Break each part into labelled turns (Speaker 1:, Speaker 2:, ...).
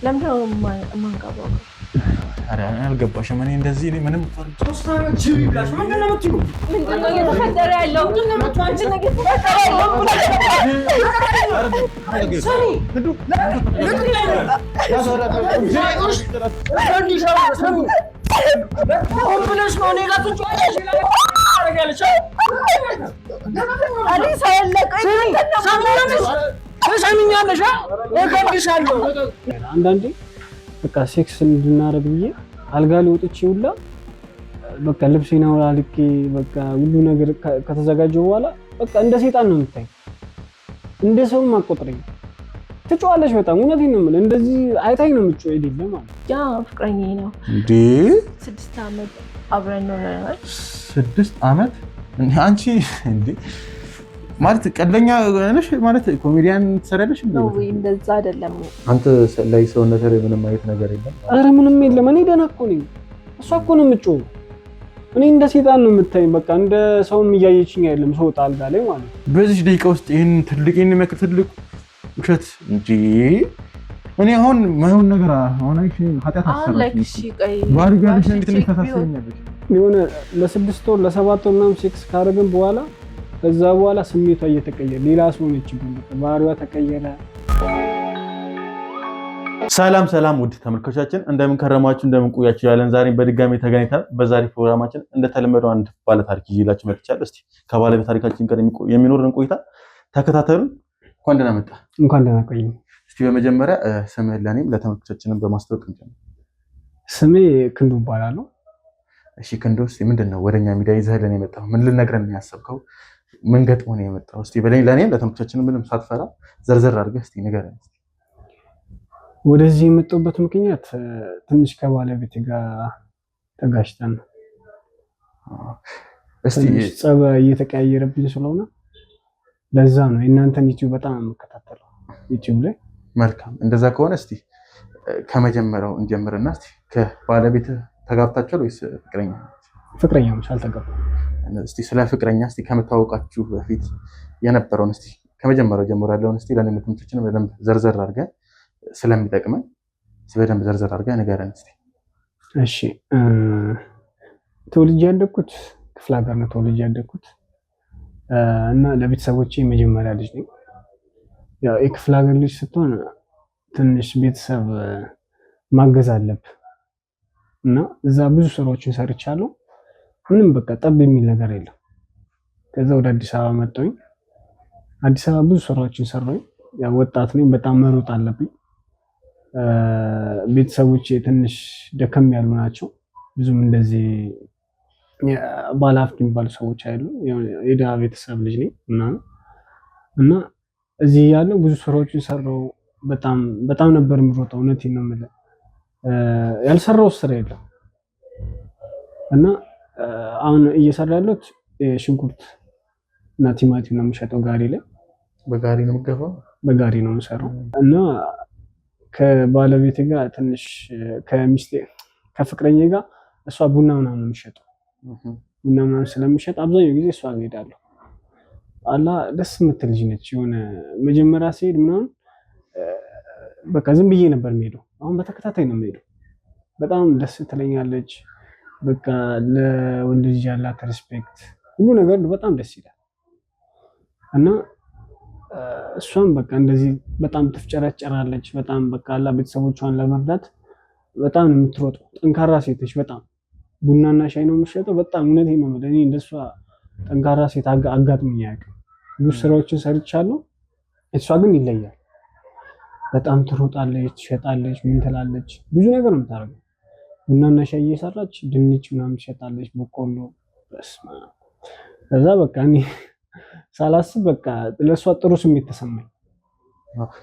Speaker 1: ለምን ነው ማንቀባው?
Speaker 2: አረ አልገባሽም። እኔ እንደዚህ ነኝ ምንም
Speaker 3: ሶስት አመት ጅብ ይብላሽ። ምንድን ነው የምትይው?
Speaker 1: ምንድን ነው እየተፈጠረ ያለው? ምንድን ነው እየተፈጠረ ያለው?
Speaker 3: አንዳንዴ በቃ ሴክስ እንድናረግ ብዬ አልጋ ላይ ወጥቼ ሁላ በቃ ልብሴን አውልቄ በቃ ሁሉ ነገር ከተዘጋጀው በኋላ በቃ እንደ ሰይጣን ነው የምታይ። እንደ ሰውም አቆጥረኝ ትጫዋለሽ። በጣም እውነቴን ነው የምልህ። እንደዚህ አይታይ ነው የምትጮህ አይደለም ማለት
Speaker 1: ያ ፍቅረኛዬ ነው
Speaker 2: እንዴ?
Speaker 1: 6 አመት አብረን ኖረናል።
Speaker 2: 6 አመት አንቺ እንዴ ማለት ቀለኛ ነሽ ማለት ኮሜዲያን ትሰራለሽ እንዴ?
Speaker 1: ነው እንደዛ አይደለም።
Speaker 2: አንተ ላይ ሰውነት ላይ ምንም አይነት ነገር የለም?
Speaker 3: አረ ምንም የለም። እኔ ደህና እኮ ነኝ። እሷ እኮ ነው የምትጮህ። እኔ እንደ ሰይጣን ነው የምታይኝ። በቃ እንደ ሰውም እያየችኝ አይደለም። ሰው ጣልጋ ላይ ማለት
Speaker 2: በዚህ ደቂቃ ውስጥ ይሄን የሚያክል ትልቅ ውሸት እንጂ እኔ አሁን ማይሆን ነገር አሁን ኃጢአት አሰራሽ ባልጋልሽ እንዴት ታሳስበኛለሽ?
Speaker 3: የሆነ ለ6 ወር ለ7 ወር ምናምን ሴክስ ካደረግን በኋላ ከዛ በኋላ ስሜቷ እየተቀየረ ሌላ ሰው ነች። ባህሪዋ ተቀየረ።
Speaker 2: ሰላም ውድ ተመልካቾቻችን እንደምን ከረማችሁ እንደምን ቆያችሁ ያለን ዛሬ በድጋሚ ተገናኝተን በዛሬ ፕሮግራማችን እንደተለመደው አንድ ባለ ታሪክ ይዤላችሁ መጥቻለሁ። እስቲ ከባለቤት ታሪካችን ጋር የሚኖርን ቆይታ ተከታተሉ። እንኳን ደህና መጣ።
Speaker 3: እንኳን ደህና ቆየኝ።
Speaker 2: እስቲ በመጀመሪያ ስምህን ለኔም ለተመልካቾቻችንም በማስተዋወቅ እንጀምር።
Speaker 3: ስሜ ክንዱ እባላለሁ።
Speaker 2: እሺ ክንዱ፣ እስቲ ምንድነው ወደኛ ሚዲያ ይዘህልን የመጣው? ምን ልነግረን ነው ያሰብከው? ምን ገጥሞ ነው የመጣው? እስቲ ለኔም ለተመልካቾቻችንም ምንም ሳትፈራ ዘርዘር አድርገህ እስቲ ንገረን።
Speaker 3: ወደዚህ የመጣሁበት ምክንያት ትንሽ ከባለቤቴ ጋር ተጋጭተን ነው። እስቲ ጸባይ እየተቀያየረብኝ ስለሆነ ለዛ ነው የእናንተን ዩቲዩብ በጣም የምከታተለው ዩቲዩብ ላይ።
Speaker 2: መልካም፣ እንደዛ ከሆነ እስቲ ከመጀመሪያው እንጀምርና እስቲ ከባለቤት ተጋብታችኋል ወይስ ፍቅረኛ?
Speaker 3: ፍቅረኛሞች አልተጋባም።
Speaker 2: እስቲ ስለ ፍቅረኛ እስቲ ከመታወቃችሁ በፊት የነበረውን እስቲ ከመጀመሪያው ጀምሮ ያለውን እስቲ ለኔ ለተመልካቾቻችን በደንብ ዘርዘር አድርገን ስለሚጠቅመን በደንብ ዘርዘር አድርገን ንገረን እስቲ።
Speaker 3: እሺ፣ ተወልጄ ያደግኩት ክፍለ ሀገር ነው ተወልጄ ያደግኩት እና ለቤተሰቦቼ መጀመሪያ ልጅ ነኝ። ያው የክፍለ ሀገር ልጅ ስትሆን ትንሽ ቤተሰብ ማገዝ አለብህ እና እዛ ብዙ ስራዎችን ሰርቻለሁ። ምንም በቃ ጠብ የሚል ነገር የለም። ከዛ ወደ አዲስ አበባ መጣሁኝ። አዲስ አበባ ብዙ ስራዎችን ሰራሁኝ። ያው ወጣት ነኝ፣ በጣም መሮጥ አለብኝ። ቤተሰቦቼ ትንሽ ደከም ያሉ ናቸው። ብዙም እንደዚህ ባለሀብት የሚባሉ ሰዎች አይደሉም። የድሃ ቤተሰብ ልጅ ነኝ እና እዚህ ያለው ብዙ ስራዎችን ሰራው። በጣም ነበር የምሮጠው። እውነቴን ነው የምልህ፣ ያልሰራው ስራ የለም። እና አሁን እየሰራ ያለሁት ሽንኩርት እና ቲማቲም ነው የምሸጠው ጋሪ ላይ።
Speaker 2: በጋሪ ነው የምገፋው? በጋሪ ነው
Speaker 3: የምሰራው። እና ከባለቤቴ ጋር ትንሽ ከፍቅረኛ ጋር እሷ ቡና ምናምን ነው የምትሸጠው። ቡና ምናምን ስለምሸጥ አብዛኛው ጊዜ እሷ ጋር እሄዳለሁ። ደስ የምትል ልጅ ነች። የሆነ መጀመሪያ ሲሄድ ምናምን በቃ ዝም ብዬ ነበር የምሄደው። አሁን በተከታታይ ነው የምሄደው። በጣም ደስ ትለኛለች። በቃ ለወንድ ልጅ ያላት ሪስፔክት፣ ሁሉ ነገር በጣም ደስ ይላል። እና እሷም በቃ እንደዚህ በጣም ትፍጨረጨራለች። በጣም በቃ ቤተሰቦቿን ለመርዳት በጣም ነው የምትሮጠው። ጠንካራ ሴት ነች። በጣም ቡናና ሻይ ነው የምትሸጠው። በጣም እውነቴን ነው የምልህ፣ እኔ እንደሷ ጠንካራ ሴት አጋጥሞኝ አያውቅም። ብዙ ስራዎችን ሰርቻለሁ። እሷ ግን ይለያል። በጣም ትሮጣለች፣ ትሸጣለች፣ ምን ትላለች፣ ብዙ ነገር ነው የምታደርገው። ቡናና ሻይ እየሰራች ድንች ምናምን ትሸጣለች፣ በቆሎ። በስመ አብ። ከዛ በቃ እኔ ሳላስብ በቃ ለእሷ ጥሩ ስሜት ተሰማኝ።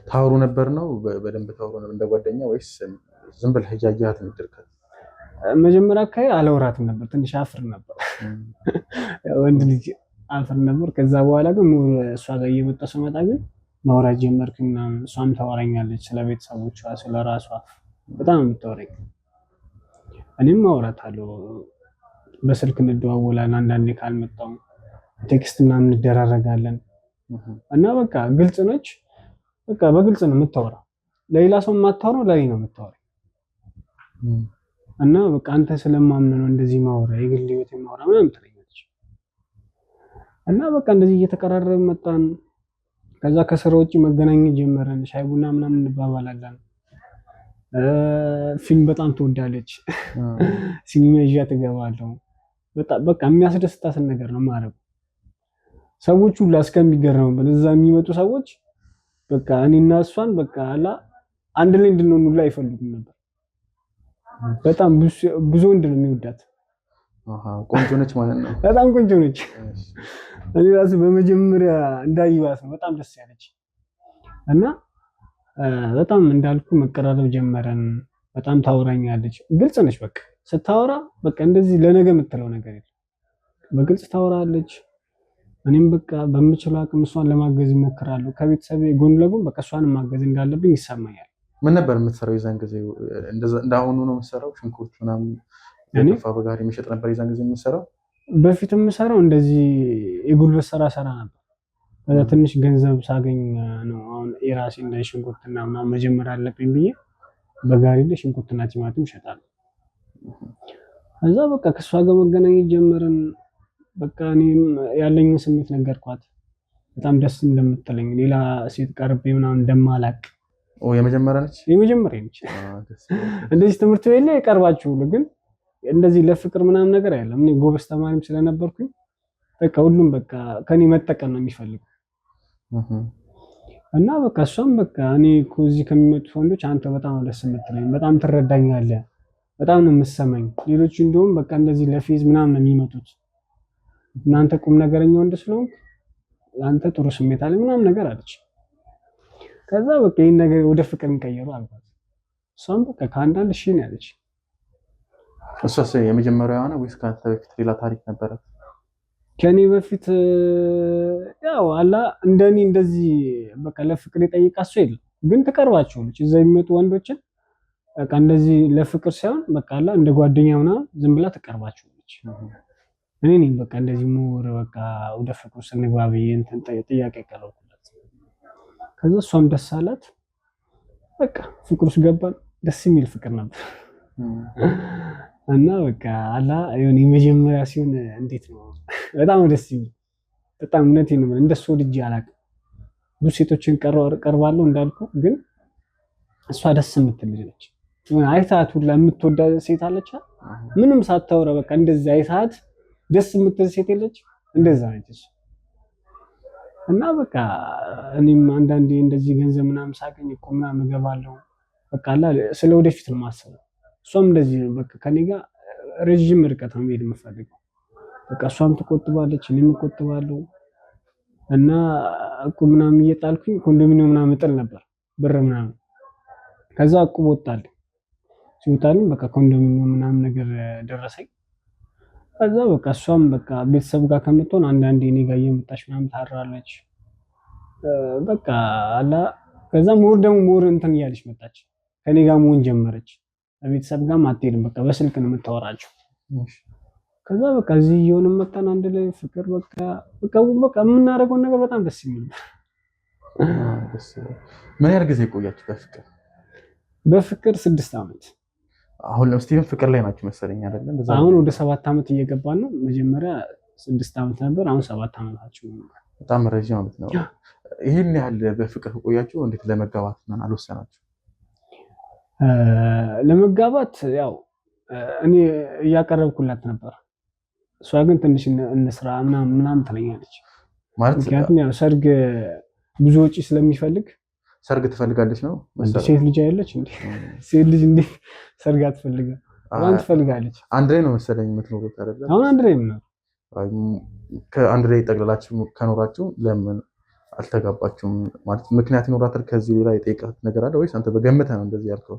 Speaker 2: ታወሩ ነበር ነው? በደንብ ታወሩ ነበር እንደ ጓደኛ ወይስ ዝም ብለህ እያየሃት ነው የምትደርካት?
Speaker 3: መጀመሪያ አካባቢ አላወራትም ነበር። ትንሽ አፍር ነበር፣ ወንድ ልጅ አፍር ነበር። ከዛ በኋላ ግን እሷ ጋር እየመጣሁ ስመጣ ግን ማውራት ጀመርኩ ምናምን። እሷም ታወራኛለች ስለ ቤተሰቦቿ፣ ስለ ራሷ በጣም የምታወራኝ። እኔም አወራታለሁ። በስልክ እንደዋወላለን። አንዳንዴ ካልመጣሁ ቴክስት ምናምን እንደራረጋለን እና በቃ ግልጽ ነች። በቃ በግልጽ ነው የምታወራው። ለሌላ ሰው የማታወራው ለኔ ነው የምታወራው። እና በቃ አንተ ስለማምን ነው እንደዚህ ማውራ የግል ህይወት ማውራ ምናምን ትለኛለች። እና በቃ እንደዚህ እየተቀራረብን መጣን። ከዛ ከስራ ውጪ መገናኘት ጀመረን። ሻይ ቡና ምናምን እንባባላለን። ፊልም በጣም ትወዳለች። ሲኒማ ይዣት እገባለሁ። በቃ የሚያስደስታትን ነገር ነው የማደርገው። ሰዎቹ ሁላ እስከሚገረሙበት እዛ የሚመጡ ሰዎች በቃ እኔና እሷን በቃ አንድ ላይ እንድንሆን ሁላ አይፈልጉም ነበር። በጣም ብዙ ወንድ ነው የሚወዳት።
Speaker 2: ቆንጆ ነች ማለት ነው።
Speaker 3: በጣም ቆንጆ ነች። እኔ ራሱ በመጀመሪያ እንዳይዋት ነው በጣም ደስ ያለች እና በጣም እንዳልኩ መቀራረብ ጀመረን። በጣም ታወራኛለች። ግልጽ ነች። በቃ ስታወራ በቃ እንደዚህ ለነገ የምትለው ነገር የለም። በግልጽ ታወራለች። እኔም በቃ በምችለው አቅም እሷን ለማገዝ እሞክራለሁ። ከቤተሰቤ ጎን ለጎን በቃ እሷን ማገዝ እንዳለብኝ ይሰማኛል።
Speaker 2: ምን ነበር የምትሰራው የዛን ጊዜ? እንዳሁኑ ነው የምትሰራው? ሽንኩርት ምናምን የከፋ በጋሪ የሚሸጥ ነበር የዛን ጊዜ የምትሰራው?
Speaker 3: በፊት የምሰራው እንደዚህ የጉልበት ስራ ሰራ ነበር። ከዛ ትንሽ ገንዘብ ሳገኝ ነው አሁን የራሴ እንደ ሽንኩርትና ምናምን መጀመር አለብኝ ብዬ በጋሪ ላይ ሽንኩርትና ቲማቲም እሸጣለሁ። ከዛ በቃ ከእሷ ጋር መገናኘት ጀመርን። በቃ እኔም ያለኝን ስሜት ነገርኳት። በጣም ደስ እንደምትለኝ ሌላ ሴት ቀርቤ ምናምን እንደማላቅ።
Speaker 2: የመጀመሪያ ነች?
Speaker 3: የመጀመሪያ ነች። እንደዚህ ትምህርት ቤት ላይ ቀርባችሁ ግን እንደዚህ ለፍቅር ምናምን ነገር አይደለም። እኔ ጎበዝ ተማሪም ስለነበርኩኝ በቃ ሁሉም በቃ ከኔ መጠቀም ነው የሚፈልገው። እና በቃ እሷም በቃ እኔ እኮ እዚህ ከሚመጡ ወንዶች አንተ በጣም ደስ የምትለኝ፣ በጣም ትረዳኛለህ፣ በጣም ነው የምትሰማኝ። ሌሎቹ እንደውም በቃ እንደዚህ ለፌዝ ምናምን ነው የሚመጡት። እናንተ ቁም ነገረኛ ወንድ ስለሆንክ ለአንተ ጥሩ ስሜት አለ ምናምን ነገር አለች። ከዛ በቃ ይሄን ነገር ወደ ፍቅር እንቀየሩ አልኳት። እሷም በቃ ከአንዳንድ ሺህ ነው ያለች።
Speaker 2: እሷስ የመጀመሪያዋ ነው ወይስ ከአንተ በፊት ሌላ ታሪክ ነበራት?
Speaker 3: ከኔ በፊት ያው እንደኔ እንደዚህ በቃ ለፍቅር የጠየቃት ሰው የለም። ግን ትቀርባቸዋለች። እዛ የሚመጡ ወንዶችን በቃ እንደዚህ ለፍቅር ሳይሆን በቃ እንደ ጓደኛ ምናምን ዝም ብላ ትቀርባቸዋለች። እኔ ነኝ በቃ እንደዚህ ሞር በቃ ወደ ፍቅር ስንግባ ብዬ እንትን ጥያቄ ቀረብኩላት። ከዛ እሷም ደስ አላት። በቃ ፍቅር ውስጥ ገባን። ደስ የሚል ፍቅር ነበር እና በቃ የሆነ የመጀመሪያ ሲሆን እንዴት ነው በጣም ደስ የሚል በጣም እውነቴን ነው። እንደሱ ወድጄ አላውቅም። ብዙ ሴቶችን ቀርባለሁ እንዳልኩ፣ ግን እሷ ደስ የምትል ልጅ ነች። አይታት ሁላ የምትወዳ ሴት አለች። ምንም ሳታወራ በቃ እንደዚህ አይታት ደስ የምትል ሴት የለች። እንደዛ ነች። እና በቃ እኔም አንዳንዴ እንደዚህ ገንዘብ ምናምን ሳገኝ እኮ ምናምን እገባለሁ። በቃ ስለ ወደፊት ነው የማስበው። እሷም እንደዚህ ነው። በቃ ከኔ ጋር ረጅም ርቀት ነው መሄድ የምፈልገው። በቃ እሷም ትቆጥባለች፣ እኔም እቆጥባለሁ። እና እቁብ ምናምን እየጣልኩኝ ኮንዶሚኒየም ምናምን እጥል ነበር ብር ምናምን። ከዛ እቁብ ወጣልኝ። ሲወጣልኝ በቃ ኮንዶሚኒየም ምናምን ነገር ደረሰኝ። ከዛ በቃ እሷም በቃ ቤተሰብ ጋር ከምትሆን አንዳንዴ እኔ ጋር እየመጣች ምናምን ታራለች። በቃ ከዛ ሞር እንትን እያለች መጣች። ከኔ ጋር መሆን ጀመረች። ቤተሰብ ጋር አትሄድም። በቃ በስልክ ነው የምታወራቸው። ከዛ በቃ እዚህ እየሆንን መጣን አንድ ላይ ፍቅር በቃ የምናደርገውን ነገር በጣም ደስ የሚል።
Speaker 2: ምን ያህል ጊዜ ቆያችሁ በፍቅር?
Speaker 3: በፍቅር 6 ዓመት።
Speaker 2: አሁን ለስቲቭን ፍቅር ላይ ናችሁ መሰለኝ አይደል?
Speaker 3: አሁን ወደ 7 ዓመት እየገባን ነው። መጀመሪያ 6 ዓመት ነበር፣ አሁን 7 ዓመታችን ነው።
Speaker 2: በጣም ረጅም ዓመት ነው። ይሄን ያህል በፍቅር ቆያችሁ፣ እንዴት ለመጋባት ምናምን አልወሰናችሁ?
Speaker 3: ለመጋባት ያው እኔ እያቀረብኩላት ነበር። እሷ ግን ትንሽ እንስራ ምናምን ትለኛለች።
Speaker 2: ማለት
Speaker 3: ምክንያቱም ያው ሰርግ ብዙ ወጪ ስለሚፈልግ።
Speaker 2: ሰርግ ትፈልጋለች ነው?
Speaker 3: ሴት ልጅ አይደለች እንዴ? ሴት ልጅ እንዴ ሰርግ አትፈልግም? አሁን ትፈልጋለች።
Speaker 2: አንድ ላይ ነው መሰለኝ የምትኖሩት አይደል?
Speaker 3: አሁን አንድ ላይ ነው።
Speaker 2: ከአንድ ላይ ጠቅልላችሁ ከኖራችሁ ለምን አልተጋባችሁም? ማለት ምክንያት ይኖራታል። ከዚህ ሌላ የጠየቃት ነገር አለ ወይስ አንተ በገምተህ ነው እንደዚህ ያልከው?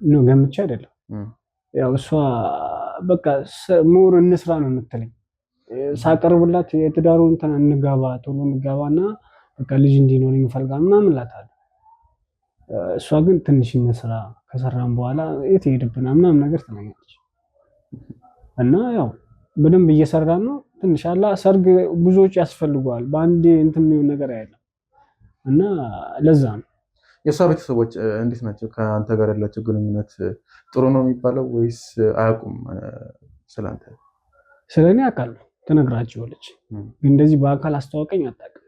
Speaker 3: ነው ገምቼ አይደለም። ያው እሷ በቃ ሞር እንስራ ነው የምትለኝ። ሳቀርብላት የትዳሩን እንትን እንጋባ ቶሎ እንጋባና በቃ ልጅ እንዲኖረኝ እፈልጋለሁ ምናምን እላታለሁ። እሷ ግን ትንሽ እንስራ ከሰራን በኋላ የት ሄድብና ምናምን ነገር ትለኛለች። እና ያው በደንብ እየሰራን ነው። ትንሽ ሰርግ ብዙዎች ያስፈልገዋል። በአንዴ እንትን የሚሆን ነገር አይደለም። እና ለዛ ነው
Speaker 2: የእሷ ቤተሰቦች እንዴት ናቸው? ከአንተ ጋር ያላቸው ግንኙነት ጥሩ ነው የሚባለው ወይስ አያውቁም? ስለአንተ
Speaker 3: ስለኔ አውቃለሁ፣ ትነግራቸዋለች። ግን እንደዚህ በአካል አስተዋወቀኝ አታውቅም።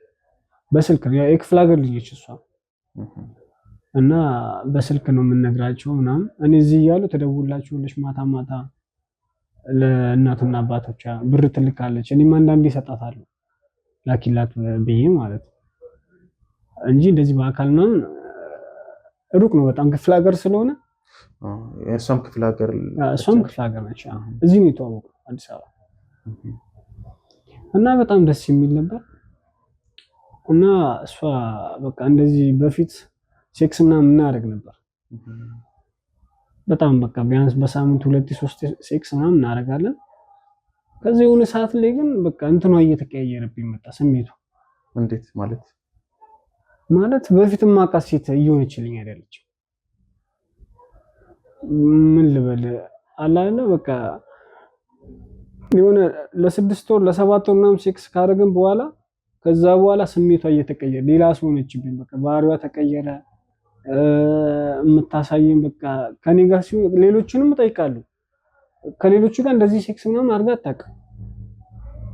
Speaker 3: በስልክ ነው የክፍለ ሀገር ልጆች እሷ እና በስልክ ነው የምንነግራቸው ምናምን። እኔ እዚህ እያሉ ትደውልላቸዋለች ማታ ማታ ለእናትና አባቶቿ ብር ትልካለች። እኔም አንዳንዴ እሰጣታለሁ ላኪላት ብዬ ማለት ነው እንጂ እንደዚህ በአካል ምናምን ሩቅ ነው በጣም ክፍለ ሀገር ስለሆነ።
Speaker 2: እሷም ክፍለ ሀገር
Speaker 3: ነች። እዚህ ነው የተዋወቁት አዲስ አበባ እና በጣም ደስ የሚል ነበር። እና እሷ በቃ እንደዚህ በፊት ሴክስ ምናምን እናደርግ ነበር በጣም በቃ ቢያንስ በሳምንት 2-3 ሴክስ ምናምን እናደርጋለን። ከዚህ የሆነ ሰዓት ላይ ግን በቃ እንትኗ እየተቀያየረብኝ መጣ ስሜቱ።
Speaker 2: እንዴት ማለት
Speaker 3: በፊትም ማውቃት ሴት እየሆነችልኝ አይደለችም። ምን ልበል አላለ በቃ የሆነ ለ6 ወር ለ7 ወር ምናምን ሴክስ ካደረግን በኋላ ከዛ በኋላ ስሜቷ እየተቀየረ ሌላ ሰው ሆነችብኝ። በቃ ባህሪዋ ተቀየረ። የምታሳየኝ በቃ ከኔ ጋር ሲሆን ሌሎችንም እጠይቃለሁ። ከሌሎቹ ጋር እንደዚህ ሴክስ ምናምን አድርጋ አታውቅም።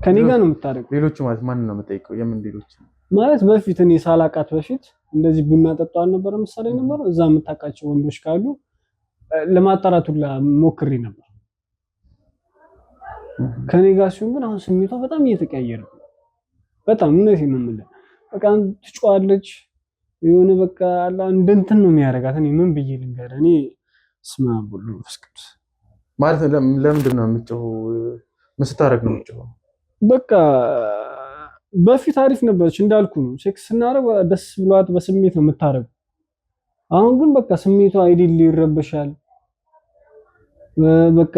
Speaker 3: ከኔ ጋር ነው የምታደርገው። ሌሎቹ
Speaker 2: ማለት ማን ነው የምጠይቀው? የምን ሌሎች
Speaker 3: ማለት በፊት እኔ ሳላቃት በፊት እንደዚህ ቡና ጠጣ አልነበረ ምሳሌ ነበር። እዛ የምታውቃቸው ወንዶች ካሉ ለማጣራት ሁላ ሞክሬ ነበር። ከኔ ጋር ሲሆን ግን አሁን ስሜቷ በጣም እየተቀየረ በጣም እውነቴን ነው የምልህ። በቃ ትጮኻለች የሆነ በቃ አላ እንትን ነው የሚያደርጋት። እኔ ምን ብዬ ልንገር? እኔ ስማ ብሎ ፍስቅስ
Speaker 2: ማለት ለምንድን ነው የምትጮኸው? ምን ስታደርግ ነው የምትጮኸው?
Speaker 3: በቃ በፊት አሪፍ ነበረች እንዳልኩ ነው። ሴክስ ስናደርግ ደስ ብሏት በስሜት ነው የምታደርገው። አሁን ግን በቃ ስሜቷ አይዲል ይረበሻል። በቃ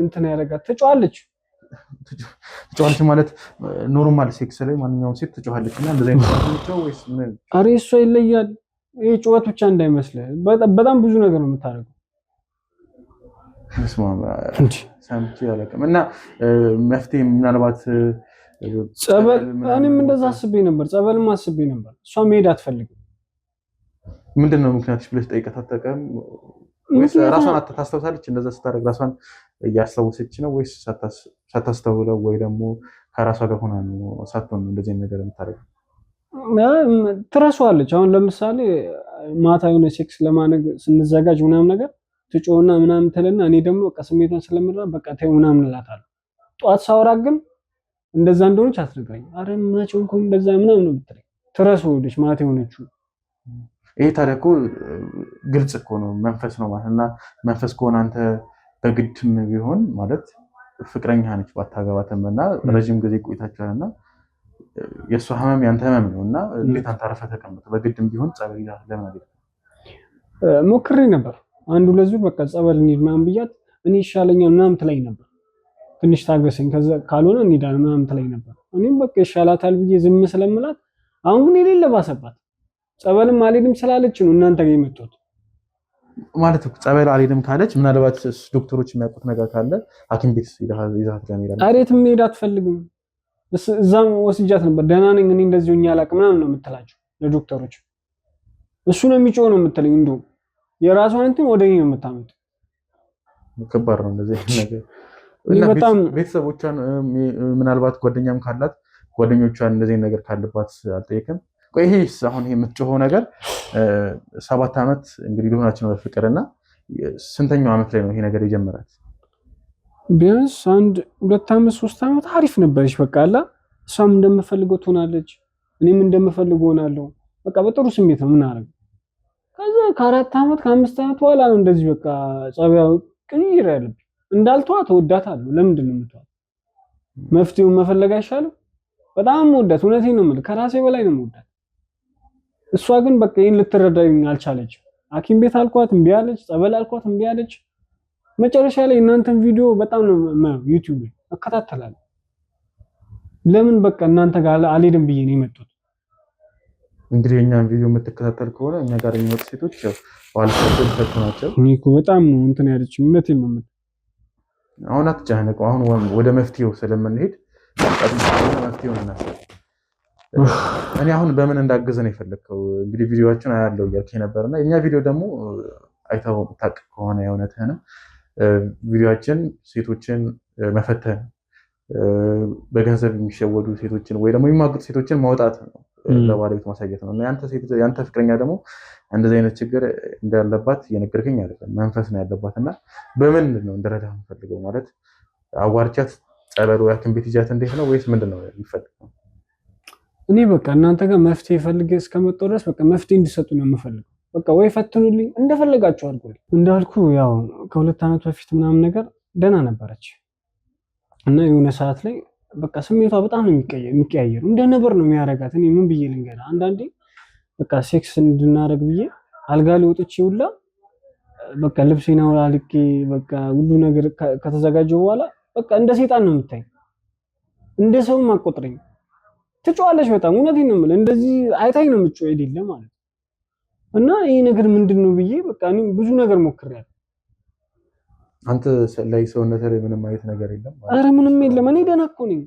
Speaker 3: እንትን ያደርጋት። ትጮኻለች
Speaker 2: ማለት ኖርማል ሴክስ ላይ ማንኛውም ሴት ትጮኻለች እና እንደዛ አይነት ነው ወይስ ምን?
Speaker 3: ኧረ እሷ ይለያል። ይሄ ጩኸት ብቻ እንዳይመስልህ በጣም ብዙ ነገር ነው የምታደርገው።
Speaker 2: ሰምቼ አላውቅም። እና መፍትሄ ምናልባት
Speaker 3: ጸበል፣ እኔም እንደዛ አስቤ ነበር፣ ጸበልም አስቤ ነበር። እሷ መሄድ አትፈልግም።
Speaker 2: ምንድን ነው ምክንያትሽ ብለሽ ጠይቀት አታውቅም ወይስ ራሷን ታስታውሳለች? እንደዛ ስታደርግ ራሷን እያስታወሰች ነው ወይስ ሳታስተውለው ወይ ደግሞ ከራሷ ጋር ሆና ነው ሳትሆን ነው እንደዚህ ነገር የምታደርገው?
Speaker 3: ትረሳዋለች። አሁን ለምሳሌ ማታ የሆነ ሴክስ ለማድረግ ስንዘጋጅ ምናምን ነገር ትጮህና ምናምን ትልና እኔ ደግሞ በቃ ስሜቷን ስለምረዳ በቃ ተይው ምናምን እላታለሁ። ጠዋት ሳወራ ግን እንደዛ እንደሆነች አትነግረኝ። አረ መቼም እኮ እንደዛ ምናምን ነው ብትለኝ ትረሳዋለች ማታ የሆነችው።
Speaker 2: ይሄ ታዲያ እኮ ግልጽ እኮ ነው መንፈስ ነው ማለት እና መንፈስ ከሆነ አንተ በግድም ቢሆን ማለት ፍቅረኛ ነች ባታገባትም እና ረጅም ጊዜ ቆይታችኋልና የእሷ ህመም ያንተ ህመም ነው እና እንዴት አንተ አረፈህ ተቀምጠህ በግድም ቢሆን ጸበል ይዛት ለምን አይደል?
Speaker 3: ሞክሬ ነበር አንዱ ለዙር በቃ ጸበል እንሂድ ምናምን ብያት እኔ ይሻለኛል ምናምን ትለኝ ነበር። ትንሽ ታገሰኝ ከዛ ካልሆነ እንሂዳለን ምናምን ትለኝ ነበር። እኔም በቃ ይሻላታል ብዬ ዝም ስለምላት አሁን ግን የሌለ ባሰባት። ጸበልም አልሄድም ስላለች ነው እናንተ ጋር የመጣሁት።
Speaker 2: ማለት ጸበል አልሄድም ካለች ምናልባት ዶክተሮች የሚያውቁት ነገር ካለ ሐኪም ቤት ይዛት ለሚሄድ
Speaker 3: አሬትም መሄድ አትፈልግም። እዛም ወስጃት ነበር ደህና ነኝ እኔ እንደዚህ ሆኜ አላውቅም ምናምን ነው የምትላቸው ለዶክተሮች። እሱ ነው የሚጮህ ነው የምትለኝ። እንደው የራሷን እንትን ወደ እኔ ነው የምታመጣው።
Speaker 2: ከባድ ነው እንደዚህ ነገር እና በጣም ቤተሰቦቿን ምናልባት ጓደኛም ካላት ጓደኞቿን እንደዚህ ነገር ካለባት አልጠየቅም። ቆይ ይሄስ አሁን ይሄ የምትጮኸው ነገር 7 ዓመት እንግዲህ ሊሆናችሁ ነው በፍቅርና ስንተኛው ዓመት ላይ ነው ይሄ ነገር የጀመራት?
Speaker 3: ቢያንስ 1-2 ዓመት 3 ዓመት አሪፍ ነበረች። በቃ አላ እሷም እንደምፈልገው ትሆናለች፣ እኔም እንደምፈልገው ሆናለሁ። በቃ በጥሩ ስሜት ነው የምናደርገው። ከዛ ከ4 ዓመት ከ5 ዓመት በኋላ ነው እንደዚህ በቃ ጸባዩ ቅይር ያለብኝ። እንዳልተዋት እወዳታለሁ። ለምንድን ነው የምትዋት? መፍትሄውን መፈለግ አይሻልም? በጣም ወዳት፣ እውነቴን ነው የምልህ፣ ከራሴ በላይ ነው የምወዳት። እሷ ግን በቃ ይሄን ልትረዳኝ አልቻለችም። ሐኪም ቤት አልኳት እምቢ አለች፣ ጸበል አልኳት እምቢ አለች። መጨረሻ ላይ እናንተን ቪዲዮ በጣም ነው ዩቲዩብ ላይ እከታተላለሁ። ለምን በቃ እናንተ ጋር አልሄድም ብዬ ነው የመጡት።
Speaker 2: እንግዲህ የኛን ቪዲዮ የምትከታተል ከሆነ እኛ ጋር የሚመጡ ሴቶች ዋልፈል ፈቱ ናቸው።
Speaker 3: እኔ እኮ በጣም ነው እንትን ያለች እውነቴን ነው የምልህ።
Speaker 2: አሁን አትጨናነቁ። አሁን ወደ መፍትሄው ስለምንሄድ መፍትሄውን እናስብ። እኔ አሁን በምን እንዳገዘ ነው የፈለግከው? እንግዲህ ቪዲዮዎችን አያለው እያልከኝ ነበርና የኛ ቪዲዮ ደግሞ አይተው ታውቅ ከሆነ የእውነትህንም ቪዲዮዎችን ሴቶችን መፈተን በገንዘብ የሚሸወዱ ሴቶችን ወይ ደግሞ የሚማግጡ ሴቶችን ማውጣት ነው፣ ለባለቤት ማሳየት ነው። እና ያንተ ፍቅረኛ ደግሞ እንደዚህ አይነት ችግር እንዳለባት እየነገርከኝ አይደለም፣ መንፈስ ነው ያለባት። እና በምን ነው እንደረዳ የምፈልገው? ማለት አዋርቻት ጸበል ወይ ሐኪም ቤት ይዣት እንዴት ነው ወይስ ምንድን ነው የሚፈልገው?
Speaker 3: እኔ በቃ እናንተ ጋር መፍትሄ ፈልጌ እስከመጣሁ ድረስ በቃ መፍትሄ እንዲሰጡ ነው የምፈልገው። በቃ ወይ ፈትኑልኝ፣ እንደፈለጋችሁ አድርጉልኝ። እንዳልኩ ያው ከ2 ዓመት በፊት ምናምን ነገር ደህና ነበረች እና የሆነ ሰዓት ላይ በቃ ስሜቷ በጣም ነው የሚቀያየር፣ እንደ ነበር ነው የሚያረጋት። እኔ ምን ብዬ ልንገርህ? አንዳንዴ በቃ ሴክስ እንድናረግ ብዬ አልጋ ላይ ወጥቼ ሁላ በቃ ልብሴን አውልቄ በቃ ሁሉ ነገር ከተዘጋጀው በኋላ በቃ እንደ ሰይጣን ነው የምታይ፣ እንደ ሰውም አቆጥረኝ። ትጮዋለች በጣም እውነቴን ነው የምልህ። እንደዚህ አይታኝ ነው የምትጮህ አይደለ ማለት እና ይሄ ነገር ምንድነው ብዬ በቃ እኔ ብዙ ነገር ሞክሬያለሁ።
Speaker 2: አንተ ላይ ሰውነት ላይ ምንም አይነት ነገር የለም?
Speaker 3: አረ ምንም የለም። እኔ ደህና እኮ ነኝ።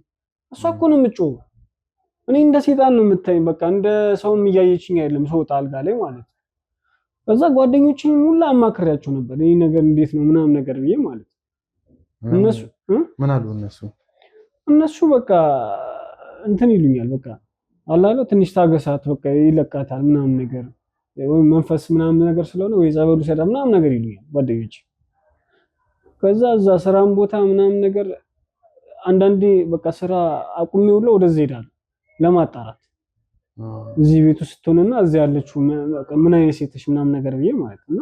Speaker 3: እሷ እኮ ነው የምትጮህ። እኔ እንደ ሰይጣን ነው የምታይኝ። በቃ እንደ ሰውም እያየችኝ አይደለም ስወጣ አልጋ ላይ ማለት። ከዛ ጓደኞቼን ሁላ አማክሬያቸው ነበር ይሄ ነገር እንዴት ነው ምናምን ነገር ብዬ ማለት። እነሱ
Speaker 2: ምን አሉ?
Speaker 3: እነሱ በቃ እንትን ይሉኛል። በቃ አላለ ትንሽ ታገሳት፣ በቃ ይለቃታል ምናምን ነገር ወይ መንፈስ ምናምን ነገር ስለሆነ ወይ ጸበሉ ሰዳ ምናምን ነገር ይሉኛል ጓደኞቼ። ከዛ እዛ ስራም ቦታ ምናምን ነገር አንዳንዴ በቃ ስራ አቁሜ ሁላ ወደዛ ሄዳለሁ ለማጣራት እዚህ ቤቱ ስትሆንና እዚህ ያለችው ምን አይነት ሴትሽ ምናምን ነገር ብዬ ማለት እና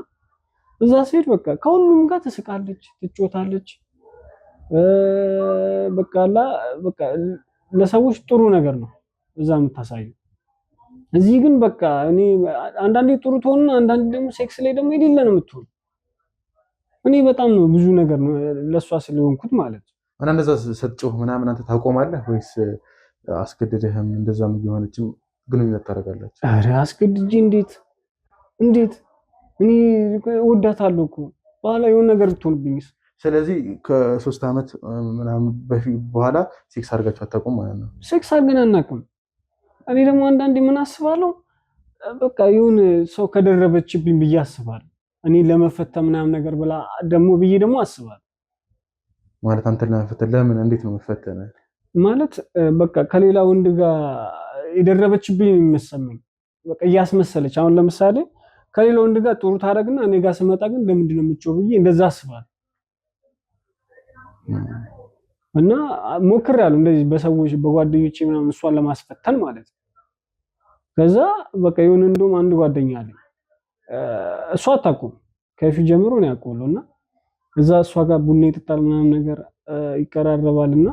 Speaker 3: እዛ ስሄድ በቃ ከሁሉም ጋር ትስቃለች፣ ትጮታለች። በቃ ለሰዎች ጥሩ ነገር ነው እዛ የምታሳየው። እዚህ ግን በቃ እኔ አንዳንዴ ጥሩ ትሆንና አንዳንዴ ደግሞ ሴክስ ላይ ደግሞ የሌለ ነው የምትሆን። እኔ በጣም ነው ብዙ ነገር ነው ለሷ ስለሆንኩት ማለት ነው።
Speaker 2: እና እንደዛ ስትጮህ ምናምን አንተ ታቆማለህ ወይስ አስገድደህም እንደዛም እየሆነችም ግንኙነት ታደርጋለች?
Speaker 3: ኧረ አስገድጄ እንዴት እኔ እወዳታለሁ እኮ በኋላ የሆነ ነገር ብትሆንብኝስ?
Speaker 2: ስለዚህ ከ3 ዓመት ምናምን በፊት በኋላ ሴክስ አድርጋችሁ አታውቁም ማለት ነው?
Speaker 3: ሴክስ አድርገን አናውቅም። እኔ ደግሞ አንዳንዴ ምን አስባለሁ፣ በቃ የሆነ ሰው ከደረበችብኝ ብዬ አስባለሁ። እኔ ለመፈተን ምናምን ነገር ብላ ደግሞ ብዬ ደግሞ አስባለሁ።
Speaker 2: ማለት አንተ ለመፈተን ለምን እንዴት ነው መፈተን?
Speaker 3: ማለት በቃ ከሌላ ወንድ ጋር የደረበችብኝ የሚመሰለኝ በቃ እያስመሰለች። አሁን ለምሳሌ ከሌላ ወንድ ጋር ጥሩ ታረግና እኔ ጋር ስመጣ ግን ለምንድን ነው የምትጮህ ብዬ እንደዛ አስባለሁ። እና ሞክሬያለሁ እንደዚህ በሰዎች በጓደኞቼ ምናምን እሷን ለማስፈተን ማለት ነው። ከዛ በቃ የሆነ እንደውም አንድ ጓደኛ አለኝ እሷ አታውቁም ከፊት ጀምሮ ነው ያውቀዋለሁ። እና እዛ እሷ ጋር ቡና ይጠጣል ምናምን ነገር ይቀራረባልና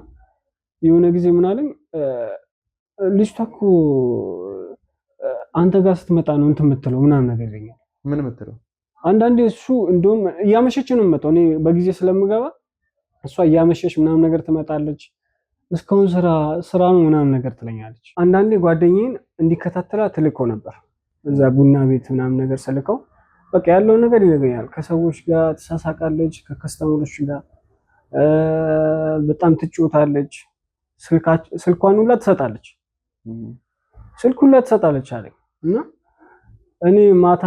Speaker 3: የሆነ ጊዜ ምን አለኝ፣ ልጅቷ እኮ አንተ ጋር ስትመጣ ነው እንትን የምትለው ምናምን ነገር ይለኛል።
Speaker 2: ምን የምትለው?
Speaker 3: አንዳንዴ እሱ እንደውም እያመሸች ነው የምመጣው እኔ በጊዜ ስለምገባ እሷ እያመሸች ምናምን ነገር ትመጣለች። እስካሁን ስራ ነው ምናምን ነገር ትለኛለች። አንዳንዴ ጓደኛዬን እንዲከታተላ ትልከው ነበር እዛ ቡና ቤት ምናምን ነገር ስልከው በቃ ያለውን ነገር ይነግረኛል። ከሰዎች ጋር ትሳሳቃለች፣ ከከስተመሮች ጋር በጣም ትጫወታለች። ስልኳን ሁላ ትሰጣለች፣ ስልኩን ሁላ ትሰጣለች አለኝ። እና እኔ ማታ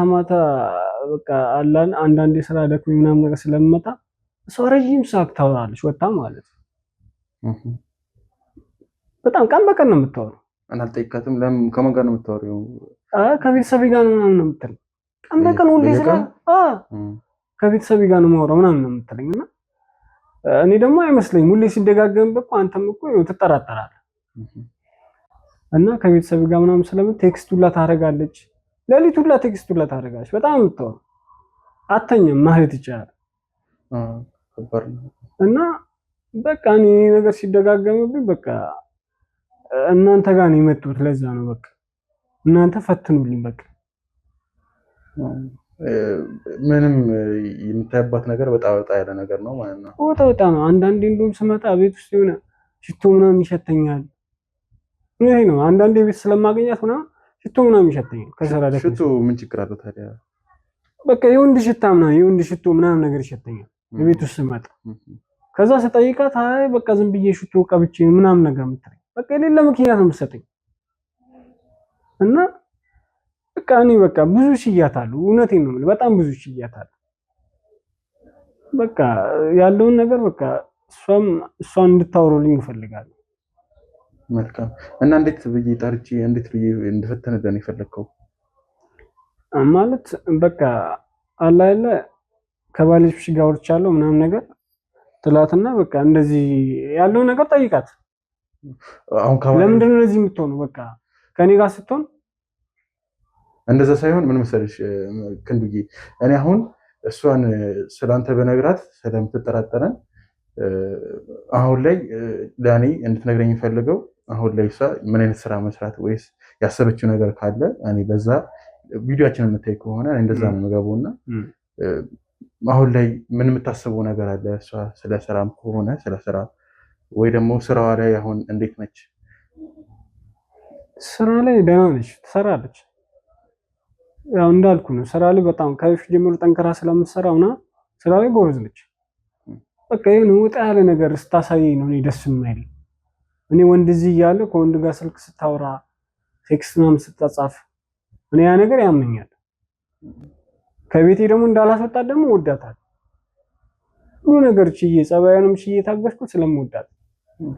Speaker 3: በቃ አላን አንዳንዴ ስራ ደክሞኝ ምናምን ነገር ስለምመጣ እሷ ረጅም ሰዓት ታወራለች ወጣ ማለት ነው። በጣም ቀን በቀን ነው የምታወራው።
Speaker 2: እና አልጠይቃትም? ለምን ከማን ጋር ነው የምታወሪው?
Speaker 3: ከቤተሰቤ ጋር ነው ምናምን ነው የምትለኝ። ቀን በቀን ሁሌ ስራ ከቤተሰቤ ጋር ነው የማወራው ምናምን ነው የምትለኝ። እና እኔ ደግሞ አይመስለኝም ሁሌ ሲደጋገምብህ እኮ አንተም እኮ ትጠራጠራለህ። እና ከቤተሰቤ ጋር ምናምን ስለምን ቴክስት ሁላ ታደርጋለች፣ ሌሊት ሁላ ቴክስት ሁላ ታደርጋለች። በጣም የምታወራው አተኛም ማለት ይቻላል። እና በቃ እኔ ነገር ሲደጋገምብኝ በቃ እናንተ ጋር ነው የመጡት። ለዛ ነው በቃ እናንተ ፈትኑልኝ በቃ።
Speaker 2: ምንም የምታይባት ነገር ወጣ ያለ ነገር ነው ማለት ነው።
Speaker 3: ወጣ ነው። አንዳንዴ እንደውም ስመጣ ቤት ውስጥ የሆነ ሽቶ ምናምን ይሸተኛል። ይሄ ነው አንዳንዴ ቤት ስለማገኛት ምናምን ሽቶ ምናምን ይሸተኛል። ከሰራ ደክ
Speaker 2: ሽቶ ምን ችግር አለው ታዲያ?
Speaker 3: በቃ የወንድ ሽቶ ምናምን ነገር ይሸተኛል ቤት ውስጥ ስመጣ። ከዛ ስጠይቃት አይ በቃ ዝም ብዬ ሽቶ ቀብቼ ምናምን ነገር የምትለኝ በቃ የሌለ ምክንያት ነው የምትሰጠኝ። እና በቃ እኔ በቃ ብዙ ሽያታለሁ። እውነቴን ነው የምልህ፣ በጣም ብዙ ሽያታለሁ። በቃ ያለውን ነገር በቃ እሷን እንድታወሩልኝ እፈልጋለሁ።
Speaker 2: መልካም። እና እንዴት ብዬ ጠርቼ እንዴት ብዬ እንድፈተንልህ የፈለግከው?
Speaker 3: ማለት በቃ አለ አይደለ ከባለቤትሽ ጋር አውርቻለሁ ምናምን ነገር ትላትና በቃ እንደዚህ ያለውን ነገር ጠይቃት።
Speaker 2: አሁን
Speaker 3: ለምንድን ነው እንደዚህ የምትሆነው? በቃ ከኔ ጋር ስትሆን
Speaker 2: እንደዛ ሳይሆን ምን መሰለሽ ክንዱዬ፣ እኔ አሁን እሷን ስላንተ በነግራት ስለምትጠራጠረን አሁን ላይ ለእኔ እንድትነግረኝ የምፈልገው አሁን ላይ እሷ ምን አይነት ስራ መስራት ወይስ ያሰበችው ነገር ካለ እኔ በዛ ቪዲዮአችንን የምታይ ከሆነ እንደዛ ነው የምገባው እና አሁን ላይ ምን የምታስበው ነገር አለ? እሷ ስለ ስራም ከሆነ ስለ ስራ ወይ ደግሞ ስራዋ ላይ አሁን እንዴት ነች?
Speaker 3: ስራ ላይ ደህና ነች፣ ትሰራለች። ያው እንዳልኩ ነው ስራ ላይ በጣም ከበፊት ጀምሮ ጠንከራ ስለምትሰራውና ስራ ላይ ጎበዝ ነች። በቃ ይሄን ወጣ ያለ ነገር ስታሳየኝ ነው እኔ ደስ የማይለኝ። እኔ ወንድ እዚህ እያለ ከወንድ ጋር ስልክ ስታወራ ቴክስት ምናምን ስታጻፍ እኔ ያ ነገር ያመኛል። ከቤቴ ደግሞ እንዳላስወጣት ደግሞ ወዳታል ሁሉ ነገር ችዬ ጸባዩንም ችዬ ታገስኩት ስለምወዳት